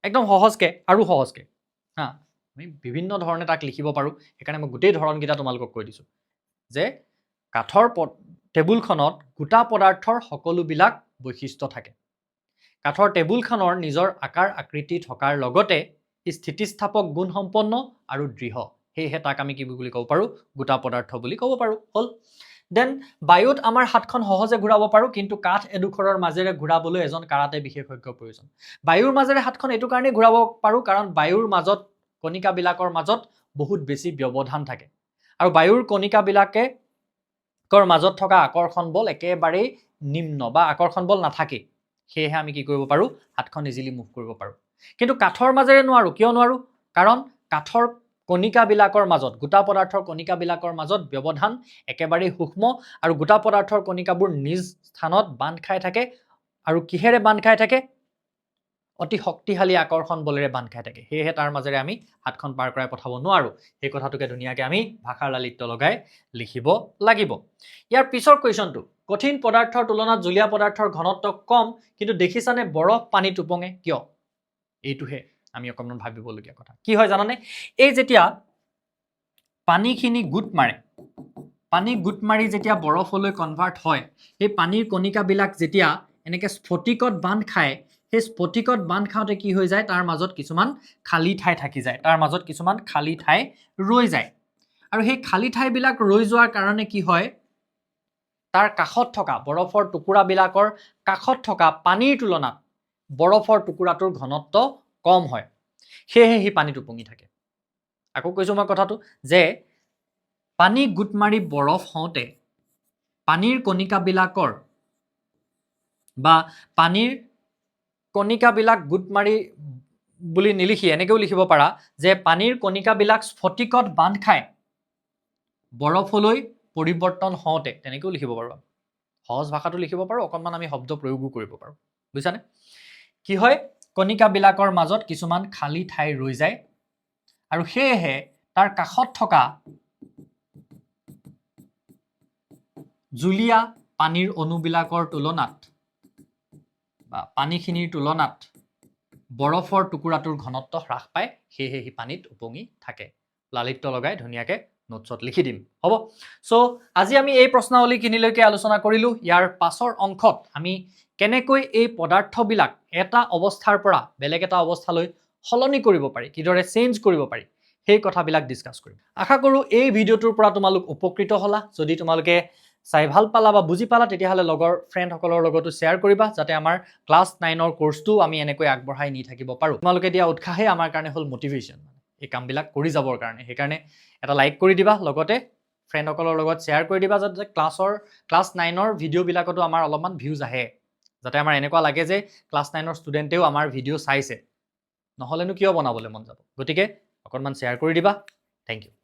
একদম সহজকৈ আৰু সহজকৈ হা আমি বিভিন্ন ধৰণে তাক লিখিব পাৰোঁ সেইকাৰণে মই গোটেই ধৰণকেইটা তোমালোকক কৈ দিছোঁ যে কাঠৰ টেবুলখনত গোটা পদাৰ্থৰ সকলোবিলাক বৈশিষ্ট্য থাকে কাঠৰ টেবুলখনৰ নিজৰ আকাৰ আকৃতি থকাৰ লগতে স্থিতিস্থাপক গুণ সম্পন্ন আৰু দৃঢ় সেয়েহে তাক আমি কি বুলি ক'ব পাৰোঁ গোটা পদাৰ্থ বুলি ক'ব পাৰোঁ হ'ল দেন বায়ুত আমাৰ হাতখন সহজে ঘূৰাব পাৰোঁ কিন্তু কাঠ এডোখৰৰ মাজেৰে ঘূৰাবলৈ এজন কাৰাটে বিশেষজ্ঞৰ প্ৰয়োজন বায়ুৰ মাজেৰে হাতখন এইটো কাৰণেই ঘূৰাব পাৰোঁ কাৰণ বায়ুৰ মাজত কণিকাবিলাকৰ মাজত বহুত বেছি ব্যৱধান থাকে আৰু বায়ুৰ কণিকাবিলাকে মাজত থকা আকৰ্ষণ বল একেবাৰেই নিম্ন বা আকৰ্ষণ বল নাথাকে সেয়েহে আমি কি কৰিব পাৰোঁ হাতখন ইজিলি মুভ কৰিব পাৰোঁ কিন্তু কাঠৰ মাজেৰে নোৱাৰোঁ কিয় নোৱাৰোঁ কাৰণ কাঠৰ কণিকাবিলাকৰ মাজত গোটা পদাৰ্থৰ কণিকাবিলাকৰ মাজত ব্যৱধান একেবাৰেই সূক্ষ্ম আৰু গোটা পদাৰ্থৰ কণিকাবোৰ নিজ স্থানত বান্ধ খাই থাকে আৰু কিহেৰে বান্ধ খাই থাকে অতি শক্তিশালী আকৰ্ষণ বলেৰে বান্ধ খাই থাকে সেয়েহে তাৰ মাজেৰে আমি হাতখন পাৰ কৰাই পঠাব নোৱাৰোঁ সেই কথাটোকে ধুনীয়াকৈ আমি ভাষাৰ লালিত্য লগাই লিখিব লাগিব ইয়াৰ পিছৰ কুৱেশ্যনটো কঠিন পদাৰ্থৰ তুলনাত জুলীয়া পদাৰ্থৰ ঘনত্ব কম কিন্তু দেখিছানে বৰফ পানীত উপঙে কিয় এইটোহে আমি অকণমান ভাবিবলগীয়া কথা কি হয় জানানে এই যেতিয়া পানীখিনি গোট মাৰে পানী গোট মাৰি যেতিয়া বৰফলৈ কনভাৰ্ট হয় সেই পানীৰ কণিকাবিলাক যেতিয়া এনেকৈ স্ফটিকত বান্ধ খায় সেই স্ফটিকত বান্ধ খাওঁতে কি হৈ যায় তাৰ মাজত কিছুমান খালী ঠাই থাকি যায় তাৰ মাজত কিছুমান খালী ঠাই ৰৈ যায় আৰু সেই খালী ঠাইবিলাক ৰৈ যোৱাৰ কাৰণে কি হয় তাৰ কাষত থকা বৰফৰ টুকুৰাবিলাকৰ কাষত থকা পানীৰ তুলনাত বৰফৰ টুকুৰাটোৰ ঘনত্ব কম হয়, সেয়েহে সি পানীত উপঙি থাকে। আকৌ কৈছোঁ মই কথাটো যে পানী গোট মাৰি বৰফ হওঁতে পানীৰ কণিকাবিলাকৰ বা পানীৰ কণিকাবিলাক গোট মাৰি বুলি নিলিখি এনেকৈও লিখিব পাৰা যে পানীৰ কণিকাবিলাক স্ফটিকত বান্ধ খায় বৰফলৈ পৰিৱৰ্তন হওঁতে, তেনেকৈও লিখিব পাৰোঁ। সহজ ভাষাটো লিখিব পাৰোঁ, অকণমান আমি শব্দ প্ৰয়োগো কৰিব পাৰোঁ। বুজিছানে? কি হয়, কণিকাবিলাকৰ মাজত কিছুমান খালী ঠাই ৰৈ যায় আৰু সেয়েহে তাৰ কাষত থকা জুলীয়া পানীৰ অণুবিলাকৰ তুলনাত বা পানীখিনিৰ তুলনাত বৰফৰ টুকুৰাটোৰ ঘনত্ব হ্ৰাস পায়, সেয়েহে সি পানীত উপঙি থাকে। লালিত্য লগাই ধুনীয়াকৈ নোটছত লিখি দিম, হ'ব? চ' আজি আমি এই প্ৰশ্নাৱলীখিনিলৈকে আলোচনা কৰিলোঁ। ইয়াৰ পাছৰ অংশত আমি কেনেকৈ এই পদাৰ্থবিলাক এটা অৱস্থাৰ পৰা বেলেগ এটা অৱস্থালৈ সলনি কৰিব পাৰি, কিদৰে চেঞ্জ কৰিব পাৰি, সেই কথাবিলাক ডিছকাছ কৰিম। আশা কৰোঁ এই ভিডিঅ'টোৰ পৰা তোমালোক উপকৃত হ'লা। যদি তোমালোকে চাই ভাল পালা বা বুজি পালা, তেতিয়াহ'লে লগৰ ফ্ৰেণ্ডসকলৰ লগতো শ্বেয়াৰ কৰিবা, যাতে আমাৰ ক্লাছ 9ৰ কোৰ্চটো আমি এনেকৈ আগবঢ়াই নি থাকিব পাৰোঁ। তোমালোকে দিয়া উৎসাহে আমাৰ কাৰণে হ'ল মটিভেশ্যন, এই কামবিলাক কৰি যাবৰ কাৰণে। সেইকাৰণে এটা লাইক কৰি দিবা, লগতে ফ্ৰেণ্ডসকলৰ লগত শ্বেয়াৰ কৰি দিবা, যাতে ক্লাছ 9ৰ ভিডিঅ'বিলাকতো আমাৰ অলপমান ভিউজ আহে, যাতে আমাৰ এনেকুৱা লাগে যে ক্লাছ 9ৰ ষ্টুডেণ্টেও আমাৰ ভিডিঅ' চাইছে, নহ'লেনো কিয় বনাবলৈ মন যাব। গতিকে অকণমান শ্বেয়াৰ কৰি দিবা। Thank U.